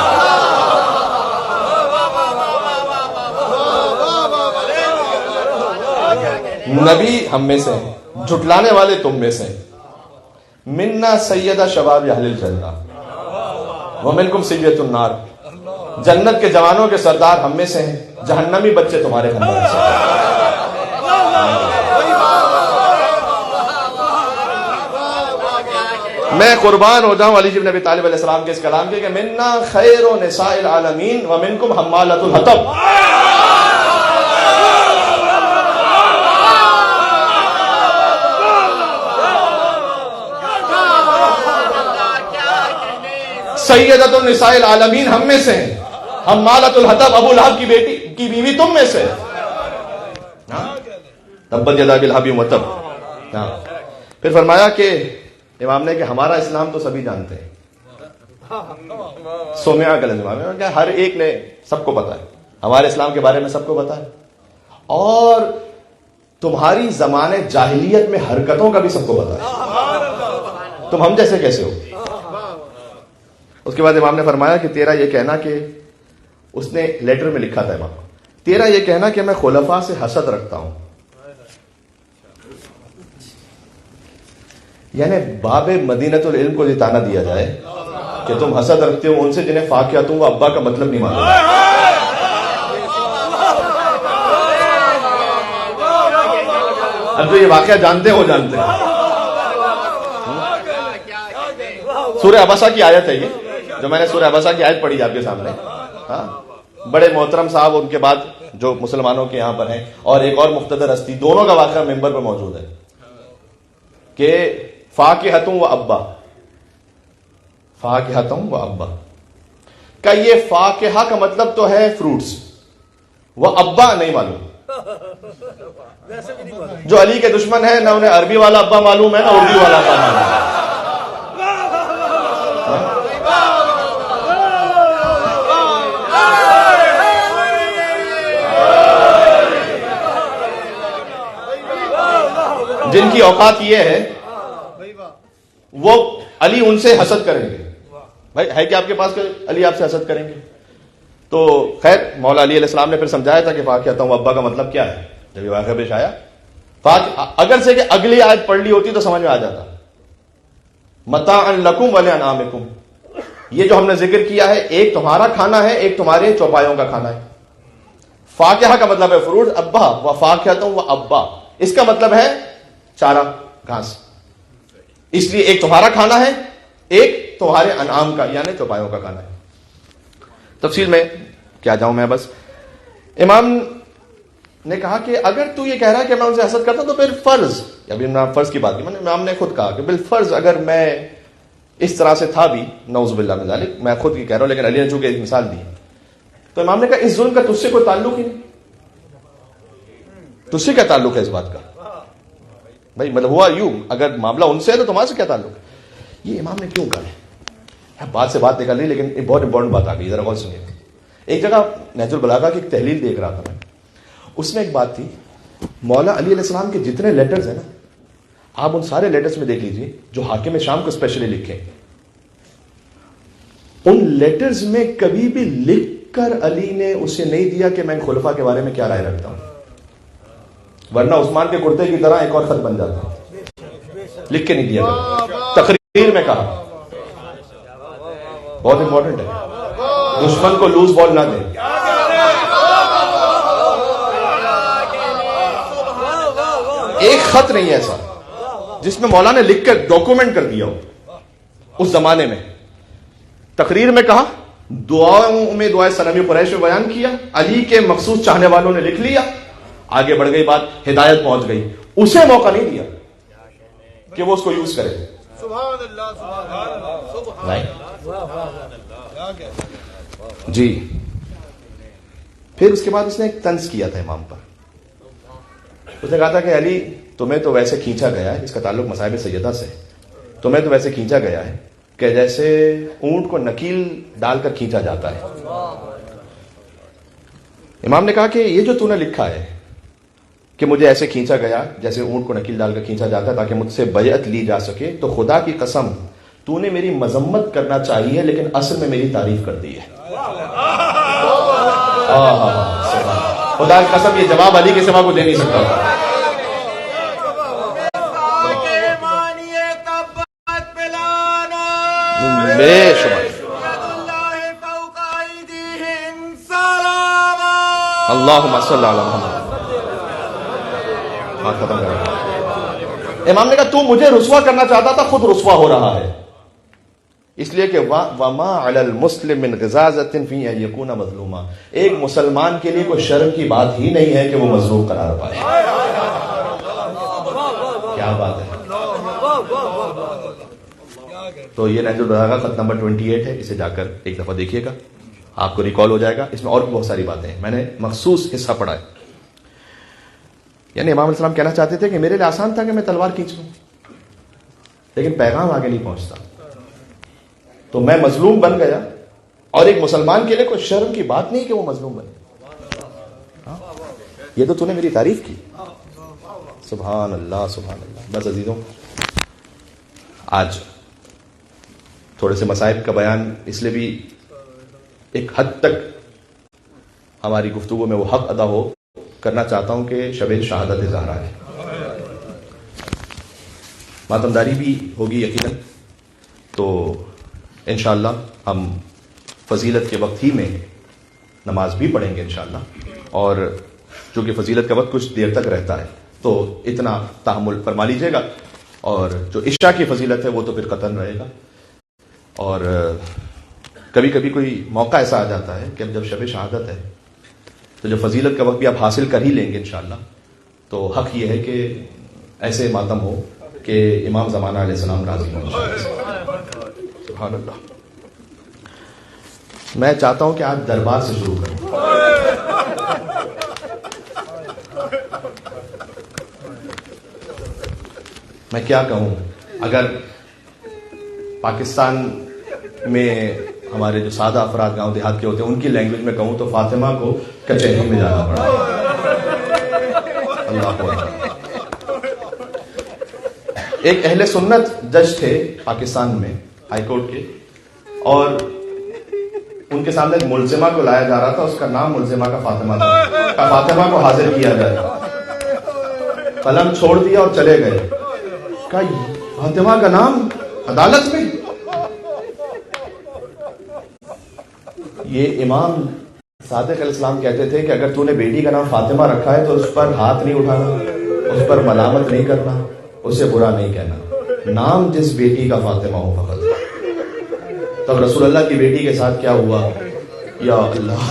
نبی ہم میں سے ہیں، جھٹلانے والے تم میں سے۔ منا سیدہ شباب اہل الجنہ ومنکم سیدۃ النار، جنت کے جوانوں کے سردار ہم میں سے ہیں، جہنمی بچے تمہارے خاندان سے۔ میں قربان ہو جاؤں علی بن ابی طالب علیہ السلام کے اس کلام کے کہ منا خیر نساء العالمین ومنکم حمالۃ الحطب۔ سیدۃ النساء العالمین ہم میں سے ہیں، حمالۃ الحطب ابو لہب کی بیٹی کی بیوی تم میں سے۔ تبت یدا ابی لہب وتب۔ پھر فرمایا کہ امام نے کہ ہمارا اسلام تو سبھی جانتے ہیں، سومیا کا امام نے کہا ہر ایک نے، سب کو پتا ہے ہمارے اسلام کے بارے میں، سب کو پتا ہے، اور تمہاری زمانے جاہلیت میں حرکتوں کا بھی سب کو پتا ہے، تم ہم جیسے کیسے ہو۔ اس کے بعد امام نے فرمایا کہ تیرا یہ کہنا کہ، اس نے لیٹر میں لکھا تھا امام، تیرا یہ کہنا کہ میں خلفاء سے حسد رکھتا ہوں، یعنی باب مدینۃ العلم کو جتانا دیا جائے کہ تم حسد رکھتے ہو ان سے جنہیں فاقیہ و ابا کا مطلب نہیں معلوم۔ اب جو یہ واقعہ جانتے ہو جانتے ہیں، سورہ عبسہ کی آیت ہے یہ، جو میں نے سورہ عبسہ کی آیت پڑھی آپ کے سامنے۔ ہاں، بڑے محترم صاحب ان کے بعد جو مسلمانوں کے یہاں پر ہیں، اور ایک اور مقتدر ہستی، دونوں کا واقعہ ممبر پر موجود ہے کہ فاکہتوں و ابا، فاکہتوں و ابا کا یہ فاکہہ کا مطلب تو ہے فروٹس، وہ ابا نہیں معلوم۔ جو علی کے دشمن ہے، نہ انہیں عربی والا ابا معلوم ہے، نہ اردو والا ابا معلوم ہے۔ جن کی اوقات یہ ہے وہ علی ان سے حسد کریں گے۔ بھائی ہے کہ آپ کے پاس کہ علی آپ سے حسد کریں گے؟ تو خیر مولا علی علیہ السلام نے پھر سمجھایا تھا کہ فاقیہ و ابا کا مطلب کیا ہے۔ جب یہ واقعہ پیش آیا، اگر سے کہ اگلی آیت پڑھ لی ہوتی تو سمجھ میں آ جاتا، متاعا لکم ولانعامکم، یہ جو ہم نے ذکر کیا ہے، ایک تمہارا کھانا ہے، ایک تمہارے چوپایوں کا کھانا ہے۔ فاقیہ کا مطلب ہے فروٹ، ابا و فاقیہ و ابا، اس کا مطلب ہے چارہ، گھاس۔ اس لیے ایک تمہارا کھانا ہے، ایک تمہارے انعام کا یعنی چوپایوں کا کھانا ہے۔ تفصیل میں کیا جاؤں میں، بس امام نے کہا کہ اگر تو یہ کہہ رہا ہے کہ میں ان سے حسد کرتا تو پھر فرض، ابھی فرض کی بات کی، امام نے خود کہا کہ بالفرض اگر میں اس طرح سے تھا بھی، نعوذ باللہ من ذالک، میں خود کی کہہ رہا ہوں، لیکن علی نے چونکہ ایک مثال دی، تو امام نے کہا اس ظلم کا تجھ سے کوئی تعلق ہی نہیں، تجھ سے کیا تعلق ہے اس بات کا؟ بھائی مطلب ہوا یوں، اگر معاملہ ان سے ہے تو تمہارے سے کیا تعلق ہے؟ یہ امام نے کیوں کہا ہے؟ بات سے بات نکل رہی، لیکن ایک بہت امپورٹنٹ بات آ گئی، ذرا غور سنیے۔ ایک جگہ نہج البلاغہ کی ایک تحلیل دیکھ رہا تھا میں، اس میں ایک بات تھی، مولا علی علیہ السلام کے جتنے لیٹرز ہیں نا، آپ ان سارے لیٹرز میں دیکھ لیجئے جو حاکم شام کو اسپیشلی لکھے، ان لیٹرز میں کبھی بھی لکھ کر علی نے اسے نہیں دیا کہ میں ان خلفاء کے بارے میں کیا رائے رکھتا ہوں، ورنہ عثمان کے کرتے کی طرح ایک اور خط بن جاتا ہے، لکھ کے نہیں دیا گیا، تقریر میں کہا، بہت امپورٹنٹ ہے، دشمن کو لوز بال نہ دیں۔ ایک خط نہیں ہے ایسا جس میں مولا نے لکھ کر ڈاکومنٹ کر دیا ہو۔ اس زمانے میں تقریر میں کہا، دعاؤں میں دعائے سلمی قریش میں بیان کیا، علی کے مخصوص چاہنے والوں نے لکھ لیا، آگے بڑھ گئی بات، ہدایت پہنچ گئی، اسے موقع نہیں دیا کہ وہ اس کو یوز کرے۔ جی پھر اس کے بعد اس نے ایک طنز کیا تھا امام پر، اس نے کہا تھا کہ علی تمہیں تو ویسے کھینچا گیا ہے، اس کا تعلق مصائب سیدہ سے، تمہیں تو ویسے کھینچا گیا ہے کہ جیسے اونٹ کو نکیل ڈال کر کھینچا جاتا ہے۔ امام نے کہا کہ یہ جو تو نے لکھا ہے کہ مجھے ایسے کھینچا گیا جیسے اونٹ کو نکیل ڈال کر کھینچا جاتا ہے تاکہ مجھ سے بیعت لی جا سکے، تو خدا کی قسم تو نے میری مذمت کرنا چاہیے لیکن اصل میں میری تعریف کر دی ہے۔ خدا کی قسم یہ جواب علی کے سوا کو دے نہیں سکتا۔ بے شمار اللہم صلی علی محمد۔ بات ختم کر۔ امام نے کہا تو مجھے رسوا کرنا چاہتا تھا، خود رسوا ہو رہا ہے، اس لیے کہ وما علی المسلم من غزازۃ فی ان یکون مظلوما، ایک مسلمان کے لیے کوئی شرم کی بات ہی نہیں ہے کہ وہ مظلوم قرار پائے۔ کیا بات ہے۔ تو یہ نہج البلاغہ خط نمبر 28 ہے، اسے جا کر ایک دفعہ دیکھیے گا، آپ کو ریکال ہو جائے گا۔ اس میں اور بھی بہت ساری باتیں ہیں، میں نے مخصوص حصہ پڑھا ہے۔ یعنی امام علیہ السلام کہنا چاہتے تھے کہ میرے لیے آسان تھا کہ میں تلوار کھینچ لوں، لیکن پیغام آگے نہیں پہنچتا، تو میں مظلوم بن گیا، اور ایک مسلمان کے لیے کوئی شرم کی بات نہیں کہ وہ مظلوم بنے۔ یہ تو نے میری تعریف کی۔ سبحان اللہ سبحان اللہ۔ بس عزیزوں، آج تھوڑے سے مصائب کا بیان اس لیے بھی ایک حد تک ہماری گفتگو میں وہ حق ادا ہو کرنا چاہتا ہوں کہ شب شہادت زہرا ہے، ماتمداری بھی ہوگی یقیناً، تو انشاءاللہ ہم فضیلت کے وقت ہی میں نماز بھی پڑھیں گے انشاءاللہ، اور چونکہ فضیلت کا وقت کچھ دیر تک رہتا ہے تو اتنا تحمل فرما لیجیے گا، اور جو عشاء کی فضیلت ہے وہ تو پھر قطعاً رہے گا۔ اور کبھی کبھی کوئی موقع ایسا آ جاتا ہے کہ جب شب شہادت ہے تو جو فضیلت کا وقت بھی آپ حاصل کر ہی لیں گے انشاءاللہ، تو حق یہ ہے کہ ایسے ماتم ہو کہ امام زمانہ علیہ السلام راضی ہوں۔ سبحان اللہ۔ میں چاہتا ہوں کہ آج دربار سے شروع کریں۔ میں کیا کہوں، اگر پاکستان میں ہمارے جو سادہ افراد گاؤں دیہات کے ہوتے ہیں ان کی لینگویج میں کہوں تو فاطمہ کو کچہری میں جانا پڑا۔ اللہ اکبر۔ ایک اہل سنت جج تھے پاکستان میں ہائی کورٹ کے، اور ان کے سامنے ایک ملزمہ کو لایا جا رہا تھا، اس کا نام ملزمہ کا فاطمہ تھا۔ فاطمہ کو حاضر کیا جائے، قلم چھوڑ دیا اور چلے گئے۔ کہا فاطمہ کا نام عدالت میں؟ یہ امام صادق علیہ السلام کہتے تھے کہ اگر تو نے بیٹی کا نام فاطمہ رکھا ہے تو اس پر ہاتھ نہیں اٹھانا، اس پر ملامت نہیں کرنا، اسے برا نہیں کہنا، نام جس بیٹی کا فاطمہ ہو فقط۔ تب رسول اللہ کی بیٹی کے ساتھ کیا ہوا، یا اللہ۔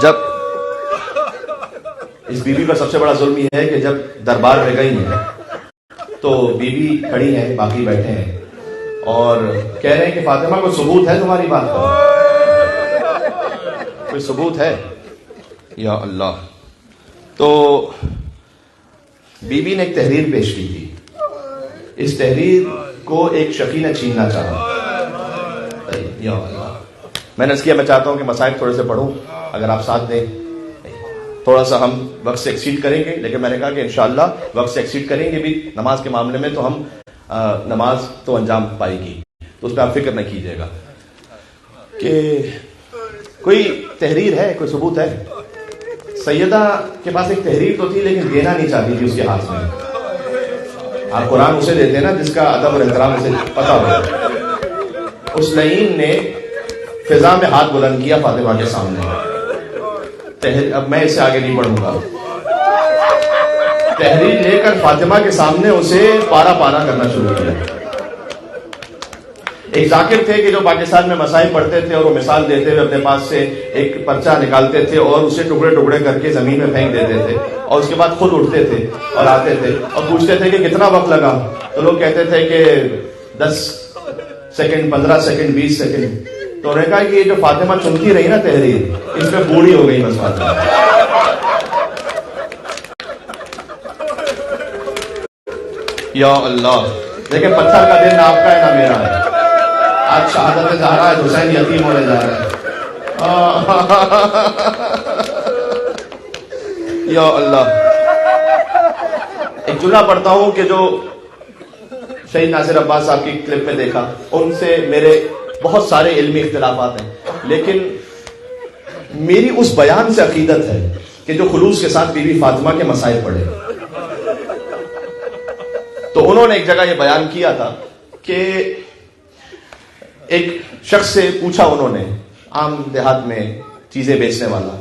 جب اس بیوی پر سب سے بڑا ظلم یہ ہے کہ جب دربار میں گئی ہیں تو بیوی کھڑی ہیں، باقی بیٹھے ہیں اور کہہ رہے ہیں کہ فاطمہ کوئی ثبوت ہے تمہاری بات کا، کوئی ثبوت ہے؟ یا اللہ۔ تو بیوی نے ایک تحریر پیش کی تھی، اس تحریر کو ایک شقی نے چھیننا چاہا۔ یا اللہ۔ میں نے اس کیا میں چاہتا ہوں کہ مسائل تھوڑے سے پڑھوں، اگر آپ ساتھ دیں۔ تھوڑا سا ہم وقت سے ایکسیڈ کریں گے، لیکن میں نے کہا کہ انشاءاللہ وقت سے ایکسیڈ کریں گے بھی نماز کے معاملے میں تو ہم نماز تو انجام پائے گی، تو اس پہ آپ فکر نہ کیجیے گا کہ کوئی تحریر ہے، کوئی ثبوت ہے۔ سیدہ کے پاس ایک تحریر تو تھی لیکن دینا نہیں چاہتی تھی اس کے ہاتھ میں۔ آپ قرآن اسے دیتے ہیں نا جس کا ادب اور احترام اسے پتا ہو۔ اس لعین نے فضا میں ہاتھ بلند کیا فاطمہ کے سامنے۔ اب میں اسے آگے نہیں پڑھوں گا۔ تحریر لے کر فاطمہ کے سامنے اسے پارا پارا کرنا شروع کیا۔ ایک ذاکر تھے کہ جو پاکستان میں مسائل پڑھتے تھے اور وہ مثال دیتے ہوئے اپنے پاس سے ایک پرچہ نکالتے تھے اور اسے ٹکڑے ٹکڑے کر کے زمین میں پھینک دیتے تھے، اور اس کے بعد خود اٹھتے تھے اور آتے تھے اور پوچھتے تھے کہ کتنا وقت لگا، تو لوگ کہتے تھے کہ 10 سیکنڈ، 15 سیکنڈ، 20 سیکنڈ۔ تو انہوں نے کہا کہ یہ جو فاطمہ چنتی رہی نا تحریر، اس پہ بوڑھی ہو گئی بس فاطمہ۔ یا اللہ۔ لیکن پتھر کا دن نہ آپ کا ہے نہ میرا ہے۔ آج شہادت زہرا ہے، حسین یتیم ہونے جا رہا ہے۔ یا اللہ. ایک جملہ پڑھتا ہوں کہ جو شہید ناصر عباس صاحب کی کلپ میں دیکھا، ان سے میرے بہت سارے علمی اختلافات ہیں، لیکن میری اس بیان سے عقیدت ہے کہ جو خلوص کے ساتھ بی بی فاطمہ کے مسائل پڑھے. تو انہوں نے ایک جگہ یہ بیان کیا تھا کہ ایک شخص سے پوچھا انہوں نے، عام دیہات میں چیزیں بیچنے والا،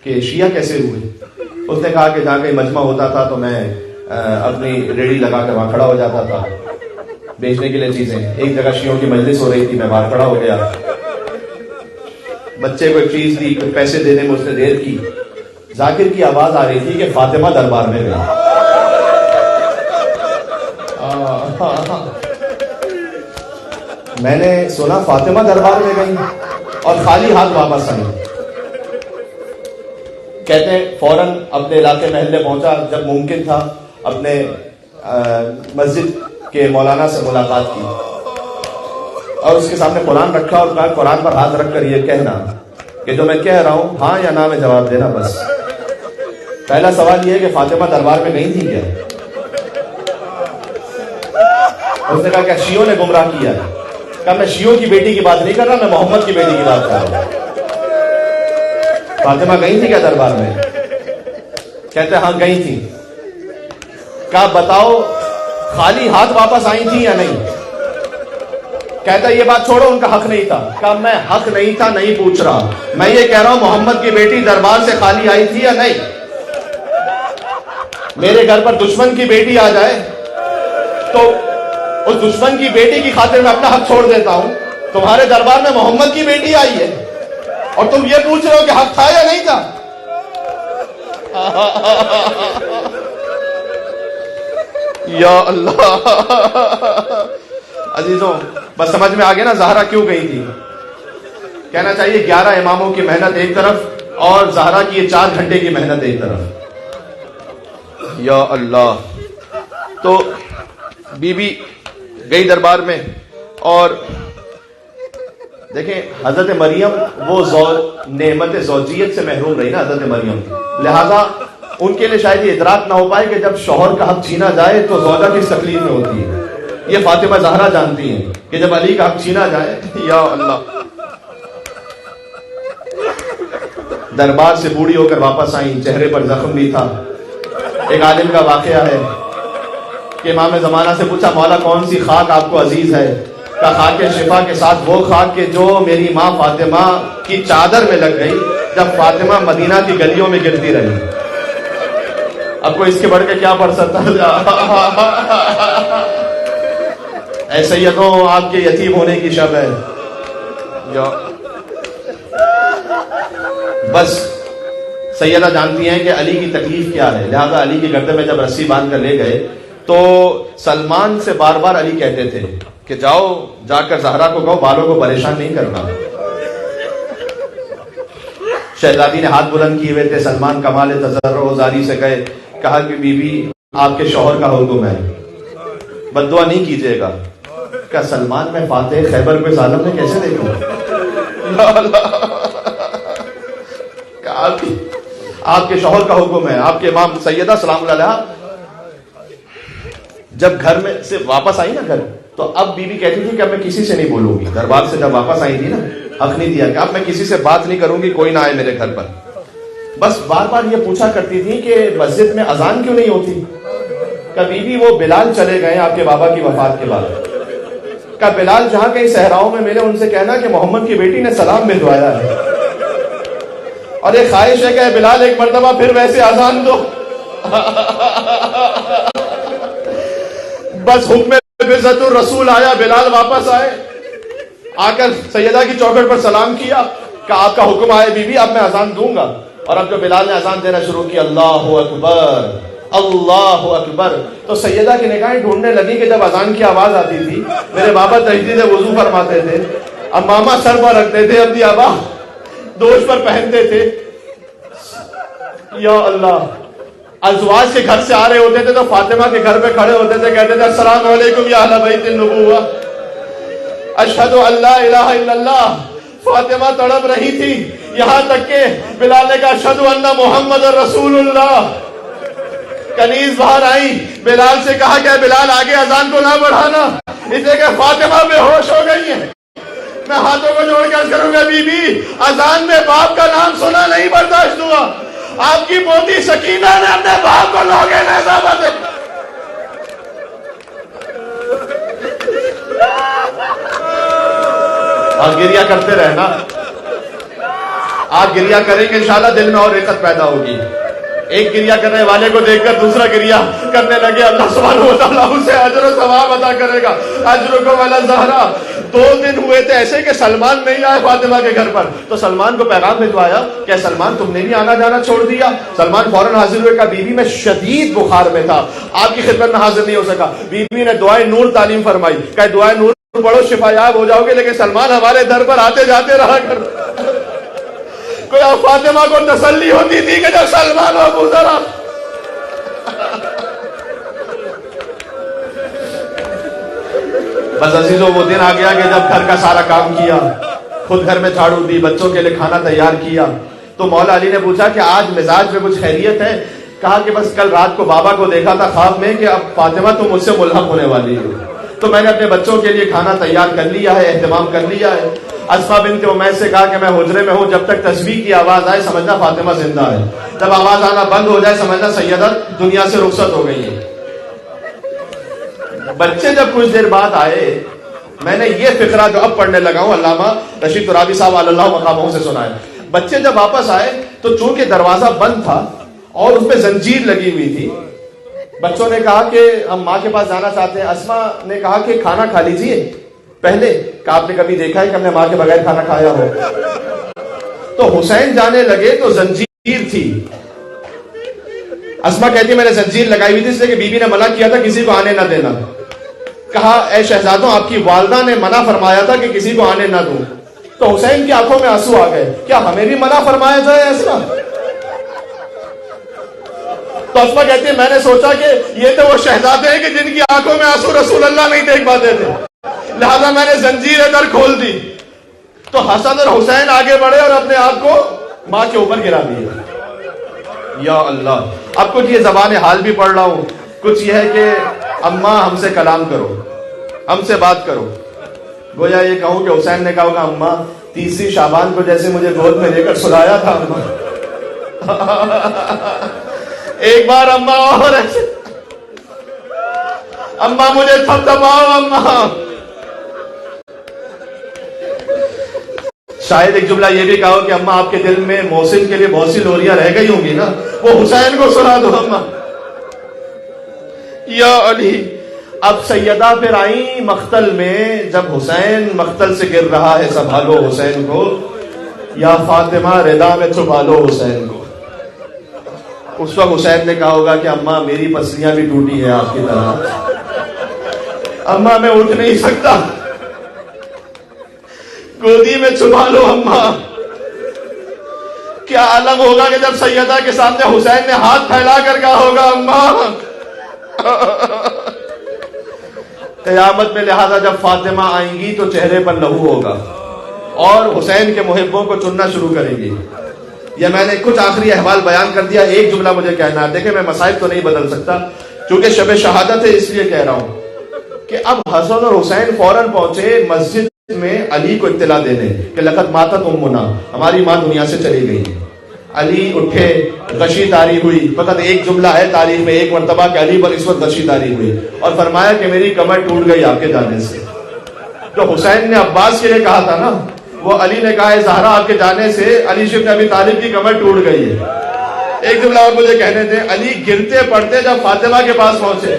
کہ شیعہ کیسے ہوئے؟ اس نے کہا کہ جہاں کہیں مجمع ہوتا تھا تو میں اپنی ریڑھی لگا کر وہاں کھڑا ہو جاتا تھا بیچنے کے لیے چیزیں. ایک جگہ شیعوں کی مجلس ہو رہی تھی، میں باہر کھڑا ہو گیا، بچے کو ایک چیز دی، کچھ پیسے دینے میں اس نے دیر کی، ذاکر کی آواز آ رہی تھی کہ فاطمہ دربار میں گئی. میں نے سنا فاطمہ دربار میں گئی اور خالی ہاتھ واپس آئی. کہتے ہیں فوراً اپنے علاقے محلے پہنچا، جب ممکن تھا اپنے مسجد کے مولانا سے ملاقات کی اور اس کے سامنے قرآن رکھا اور کہا قرآن پر ہاتھ رکھ کر یہ کہنا کہ جو میں کہہ رہا ہوں ہاں یا نہ میں جواب دینا بس. پہلا سوال یہ ہے کہ فاطمہ دربار میں گئی تھی کیا؟ اس نے کہا کہ شیعوں نے گمراہ کیا ہے. کہا میں شیعوں کی بیٹی کی بات نہیں کر رہا، میں محمد کی بیٹی کی بات کر رہا ہوں. فاطمہ گئی تھی کیا دربار میں؟ کہتے ہاں گئی تھی. کہا بتاؤ خالی ہاتھ واپس آئی تھی یا نہیں؟ کہتا یہ بات چھوڑو، ان کا حق نہیں تھا. کہا میں حق نہیں تھا نہیں پوچھ رہا، میں یہ کہہ رہا ہوں محمد کی بیٹی دربار سے خالی آئی تھی یا نہیں؟ میرے گھر پر دشمن کی بیٹی آ جائے تو اس دشمن کی بیٹی کی خاطر میں اپنا حق چھوڑ دیتا ہوں. تمہارے دربار میں محمد کی بیٹی آئی ہے اور تم یہ پوچھ رہے ہو کہ حق تھا یا نہیں تھا؟ یا اللہ. عزیزوں بس سمجھ میں آ گیا نا زہرا کیوں گئی تھی. کہنا چاہیے 11 اماموں کی محنت ایک طرف اور زہرا کی یہ 4 گھنٹے کی محنت ایک طرف. یا اللہ. تو بی بی گئی دربار میں اور دیکھیں حضرت مریم وہ نعمت زوجیت سے محروم رہی نا حضرت مریم، لہذا ان کے لیے شاید یہ ادراک نہ ہو پائے کہ جب شوہر کا حق چھینا جائے تو زوجہ کس تکلیف میں ہوتی ہے. یہ فاطمہ زہرا جانتی ہیں کہ جب علی کا حق چھینا جائے. یا اللہ. دربار سے بوڑھی ہو کر واپس آئیں، چہرے پر زخم بھی تھا. ایک عالم کا واقعہ ہے کہ امام زمانہ سے پوچھا مولا کون سی خاک آپ کو عزیز ہے؟ کہ خاک شفا کے ساتھ وہ خاک کہ جو میری ماں فاطمہ کی چادر میں لگ گئی جب فاطمہ مدینہ کی گلیوں میں گرتی رہی. اب کو اس کے بڑھ کے کیا پڑھ سکتا ہے؟ اے سیدوں آپ کے یتیم ہونے کی شب ہے. بس سیدہ جانتی ہیں کہ علی کی تکلیف کیا ہے، لہذا علی کے گردے میں جب رسی باندھ کر لے گئے تو سلمان سے بار بار علی کہتے تھے کہ جاؤ جا کر زہرا کو کہو بالوں کو پریشان نہیں کرنا. شہزادی نے ہاتھ بلند کیے ہوئے تھے، سلمان کمال تضرع و زاری سے گئے، کہا کہ بی بی آپ کے شوہر کا حکم ہے، بد دعا نہیں کیجیے گا. کیا سلمان میں فاتح خیبر کو اس عالم میں کیسے دیکھوں؟ آپ کے شوہر کا حکم ہے. آپ کے امام سیدہ سلام اللہ علیہ جب گھر میں سے واپس آئی نا گھر، تو اب بی بی کہتی تھی کہ اب میں کسی سے نہیں بولوں گی. دربار سے جب واپس آئی تھی نا، حق نہیں دیا کہ اب میں کسی سے بات نہیں کروں گی، کوئی نہ آئے میرے گھر پر. بس بار بار یہ پوچھا کرتی تھی کہ مسجد میں اذان کیوں نہیں ہوتی؟ کہ بی بی وہ بلال چلے گئے آپ کے بابا کی وفات کے بعد. کہ بلال جہاں کہیں صحراؤں میں ملے ان سے کہنا کہ محمد کی بیٹی نے سلام بھجوایا ہے، اور ایک خواہش ہے کہ بلال ایک مرتبہ پھر ویسے اذان دو. بس حکم بعثت الرسول آیا، بلال واپس آئے، آ کر سیدہ کی چوکھٹ پر سلام کیا کہ آپ کا حکم آئے بی بی اب میں اذان دوں گا. اور اب جو بلال نے اذان دینا شروع کی، اللہ اکبر اللہ اکبر، تو سیدہ کی نگاہیں ڈھونڈنے لگی کہ جب اذان کی آواز آتی تھی میرے بابا تجدید وضو فرماتے تھے، اب ماما سر پر رکھتے تھے، اپنی آبا دوش پر پہنتے تھے. یا اللہ. ازواج کے گھر سے آ رہے ہوتے تھے تو فاطمہ کے گھر پہ کھڑے ہوتے تھے، کہتے تھے السلام علیکم یا اہل بیت النبوہ، اشہد ان لا الہ الا اللہ. فاطمہ تڑپ رہی تھی، یہاں تک کہ بلال نے کہا اشہدو ان محمد رسول اللہ۔ کنیز باہر آئی، بلال سے کہا کہ بلال آگے اذان کو نہ بڑھانا، اس لیے کہ فاطمہ بے ہوش ہو گئی ہیں۔ میں ہاتھوں کو جوڑ کے عرض کروں گا بی بی، اذان میں باپ کا نام سنا نہیں برداشت ہوا، آپ کی پوتی سکینہ نے اپنے باپ کو لوگے نیزہ بدے۔ اور گریہ کرتے رہنا، آپ گریہ کریں گے انشاءاللہ دل میں اور رقت پیدا ہوگی۔ ایک گریہ کرنے والے کو دیکھ کر دوسرا گریہ کرنے لگے، اللہ سبحانہ و تعالیٰ اسے اجر و ثواب عطا کرے گا۔ اجرکم علی الزہرا۔ 2 دن ہوئے تھے ایسے کہ سلمان نہیں آئے فاطمہ کے گھر پر، تو سلمان کو پیغام بھجوایا کہ سلمان تم نے بھی آنا جانا چھوڑ دیا۔ سلمان فوراً حاضر ہوئے، کہا بی بی میں شدید بخار میں تھا، آپ کی خدمت میں حاضر نہیں ہو سکا۔ بی بی نے دعائے نور تعلیم فرمائی، کہ دعائے نور پڑھو شفا یاب ہو جاؤ گے، لیکن سلمان ہمارے در پر آتے جاتے رہا کر۔ کوئی فاطمہ کو تسلی ہوتی تھی کہ جب سلمان ابو ذرا بس عزیزوں وہ دن آ گیا کہ جب گھر کا سارا کام کیا، خود گھر میں جھاڑو دی، بچوں کے لیے کھانا تیار کیا، تو مولا علی نے پوچھا کہ آج مزاج میں کچھ خیریت ہے؟ کہا کہ بس کل رات کو بابا کو دیکھا تھا خواب میں کہ اب فاطمہ تم مجھ سے ملحق ہونے والی ہو، تو میں نے اپنے بچوں کے لیے کھانا تیار کر لیا ہے، اہتمام کر لیا ہے۔ اسماء بنت امیس سے کہا کہ میں حجرے میں ہوں، جب تک تسبیح کی آواز آئے سمجھنا فاطمہ زندہ ہے، جب آواز آنا بند ہو جائے سمجھنا سیدہ دنیا سے رخصت ہو گئی ہے۔ بچے جب کچھ دیر بعد آئے، میں نے یہ فقرہ جو اب پڑھنے لگا ہوں علامہ رشید ترابی صاحب علی اللہ مقامہ سے سنا ہے۔ بچے جب واپس آئے تو چونکہ دروازہ بند تھا اور اس پہ زنجیر لگی ہوئی تھی، بچوں نے کہا کہ ہم ماں کے پاس جانا چاہتے ہیں۔ اسماء نے کہا کہ کھانا کھا لیجیے پہلے، کہ آپ نے کبھی دیکھا ہے کہ ہم نے ماں کے بغیر کھانا کھایا ہو؟ تو حسین جانے لگے تو زنجیر تھی۔ اسماء کہتی ہے میں نے زنجیر لگائی ہوئی تھی اس لیے کہ بی بی نے منع کیا تھا کسی کو آنے نہ دینا۔ کہا اے شہزادوں آپ کی والدہ نے منع فرمایا تھا کہ کسی کو آنے نہ دوں۔ تو حسین کی آنکھوں میں آنسو آ گئے، کیا ہمیں بھی منع فرمایا جائے ایسا؟ تو اسماء کہتی ہے میں نے سوچا کہ یہ تو وہ شہزادے ہیں کہ جن کی آنکھوں میں آنسو رسول اللہ نہیں دیکھ پاتے تھے، لہذا میں نے زنجیر در کھول دی۔ تو حسن اور حسین آگے بڑھے اور اپنے آپ کو ماں کے اوپر گرا دیے۔ یا اللہ، اب کچھ یہ زبان حال بھی پڑھ رہا ہوں، کچھ یہ ہے کہ اماں ہم سے کلام کرو، ہم سے بات کرو۔ گویا یہ کہوں کہ حسین نے کہا ہوگا اماں 30 شعبان کو جیسے مجھے گود میں لے کر سلایا تھا ایک بار اماں اور ایسے، اماں مجھے تھپتھپاؤ اماں۔ شاید ایک جملہ یہ بھی کہو کہ اماں آپ کے دل میں محسن کے لیے بہت سی لوریاں رہ گئی ہوں گی نا، وہ حسین کو سنا دو اماں۔ یا علی، اب سیدہ پھر آئیں مقتل میں، جب حسین مقتل سے گر رہا ہے سنبھالو حسین کو، یا فاطمہ ردا میں چھپا لو حسین کو۔ اس وقت حسین نے کہا ہوگا کہ اماں میری پسلیاں بھی ٹوٹی ہیں آپ کی طرح، اماں میں اٹھ نہیں سکتا، گودی میں چھپا لو اماں۔ کیا عالم ہوگا کہ جب سیدہ کے سامنے حسین نے ہاتھ پھیلا کر کہا ہوگا اماں۔ قیامت میں لہذا جب فاطمہ آئیں گی تو چہرے پر لہو ہوگا اور حسین کے محبوں کو چننا شروع کریں گی۔ یہ میں نے کچھ آخری احوال بیان کر دیا، ایک جملہ مجھے کہنا ہے، دیکھیں میں مسائل تو نہیں بدل سکتا چونکہ شب شہادت ہے اس لیے کہہ رہا ہوں کہ اب حسن اور حسین فوراً پہنچے مسجد میں علی کو اطلاع دینے کہ لقد ماتت امنا، ہماری ماں دنیا سے چلی گئی۔ علی اٹھے، غشی طاری ہوئی، فقط ایک جملہ ہے تاریخ میں ایک مرتبہ کہ علی پر اس وقت غشی طاری ہوئی اور فرمایا کہ میری کمر ٹوٹ گئی آپ کے جانے سے۔ جو حسین نے عباس کے لیے کہا تھا نا، وہ علی نے کہا ہے زہرا آپ کے جانے سے علی شبن ابی طالب کی کمر ٹوٹ گئی ہے۔ ایک جملہ اور مجھے کہنے دیں، علی گرتے پڑتے جب فاطمہ کے پاس پہنچے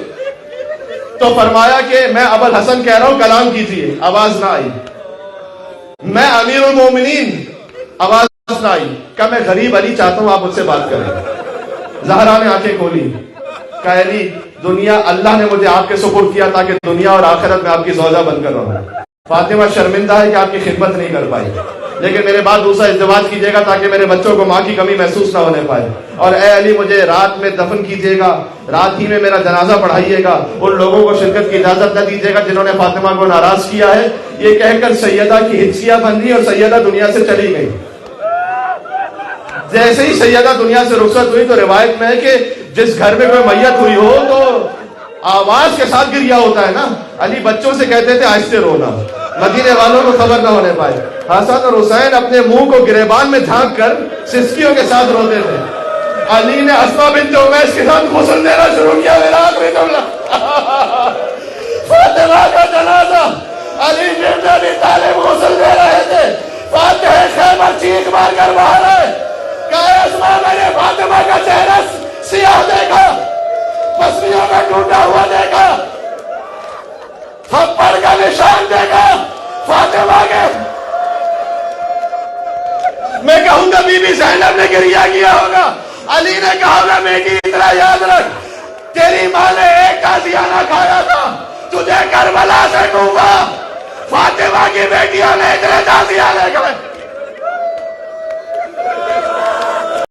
تو فرمایا کہ میں ابو الحسن کہہ رہا ہوں کلام کیجیے، آواز نہ آئی۔ میں امیر المومنین، آواز نہ آئی۔ کہ میں غریب علی چاہتا ہوں آپ مجھ سے بات کریں۔ زہرا نے آنکھیں کھولی، کہا علی دنیا اللہ نے مجھے آپ کے سپرد کیا تاکہ دنیا اور آخرت میں آپ کی زوجہ بن کر رہوں۔ فاطمہ شرمندہ ہے کہ آپ کی خدمت نہیں کر پائی، لیکن میرے بعد دوسرا ازدواج کیجیے گا تاکہ میرے بچوں کو ماں کی کمی محسوس نہ ہونے پائے. اور اے علی مجھے رات میں دفن کیجیے گا, رات ہی میں میرا جنازہ پڑھائیے گا, ان لوگوں کو شرکت کی اجازت نہ دیجیے گا جنہوں نے فاطمہ کو ناراض کیا ہے. یہ کہہ کر سیدہ کی ہچکیاں بندھی اور سیدہ دنیا سے چلی گئی. جیسے ہی سیدہ دنیا سے رخصت ہوئی تو روایت میں ہے کہ جس گھر میں کوئی میت ہوئی ہو تو آواز کے ساتھ گریا ہوتا ہے نا. علی بچوں سے کہتے تھے آہستہ رونا, مدینے والوں کو خبر نہ ہونے پائے. حسن اور حسین اپنے منہ کو گریبان میں جھانک کر سسکیوں کے ساتھ روتے تھے. علی نے اسماء بنت امیس کے ساتھ غسل دینا شروع کیا. میرا آخری جملہ, فاطمہ کا جنازہ علی بن ابی طالب غسل دے رہے تھے. فاتح خیبر چیخ مار کر باہر آئے, کہا اسماء میں نے فاطمہ کا چہرہ سیاہ دیکھا, پسلیوں میں ٹوٹا ہوا دیکھا, تھپڑ کا نشان دیکھا فاطمہ کے. میں کہوں گا بی بی زینب نے گریہ کیا ہوگا. علی نے کہا ہوگا بیٹی اتنا یاد رکھ, تیری ماں نے ایک تازیانہ کھایا تھا, تجھے کربلا سے ڈوبا. فاطمہ کی بیٹیوں نے اتنے تازیانے کھائے.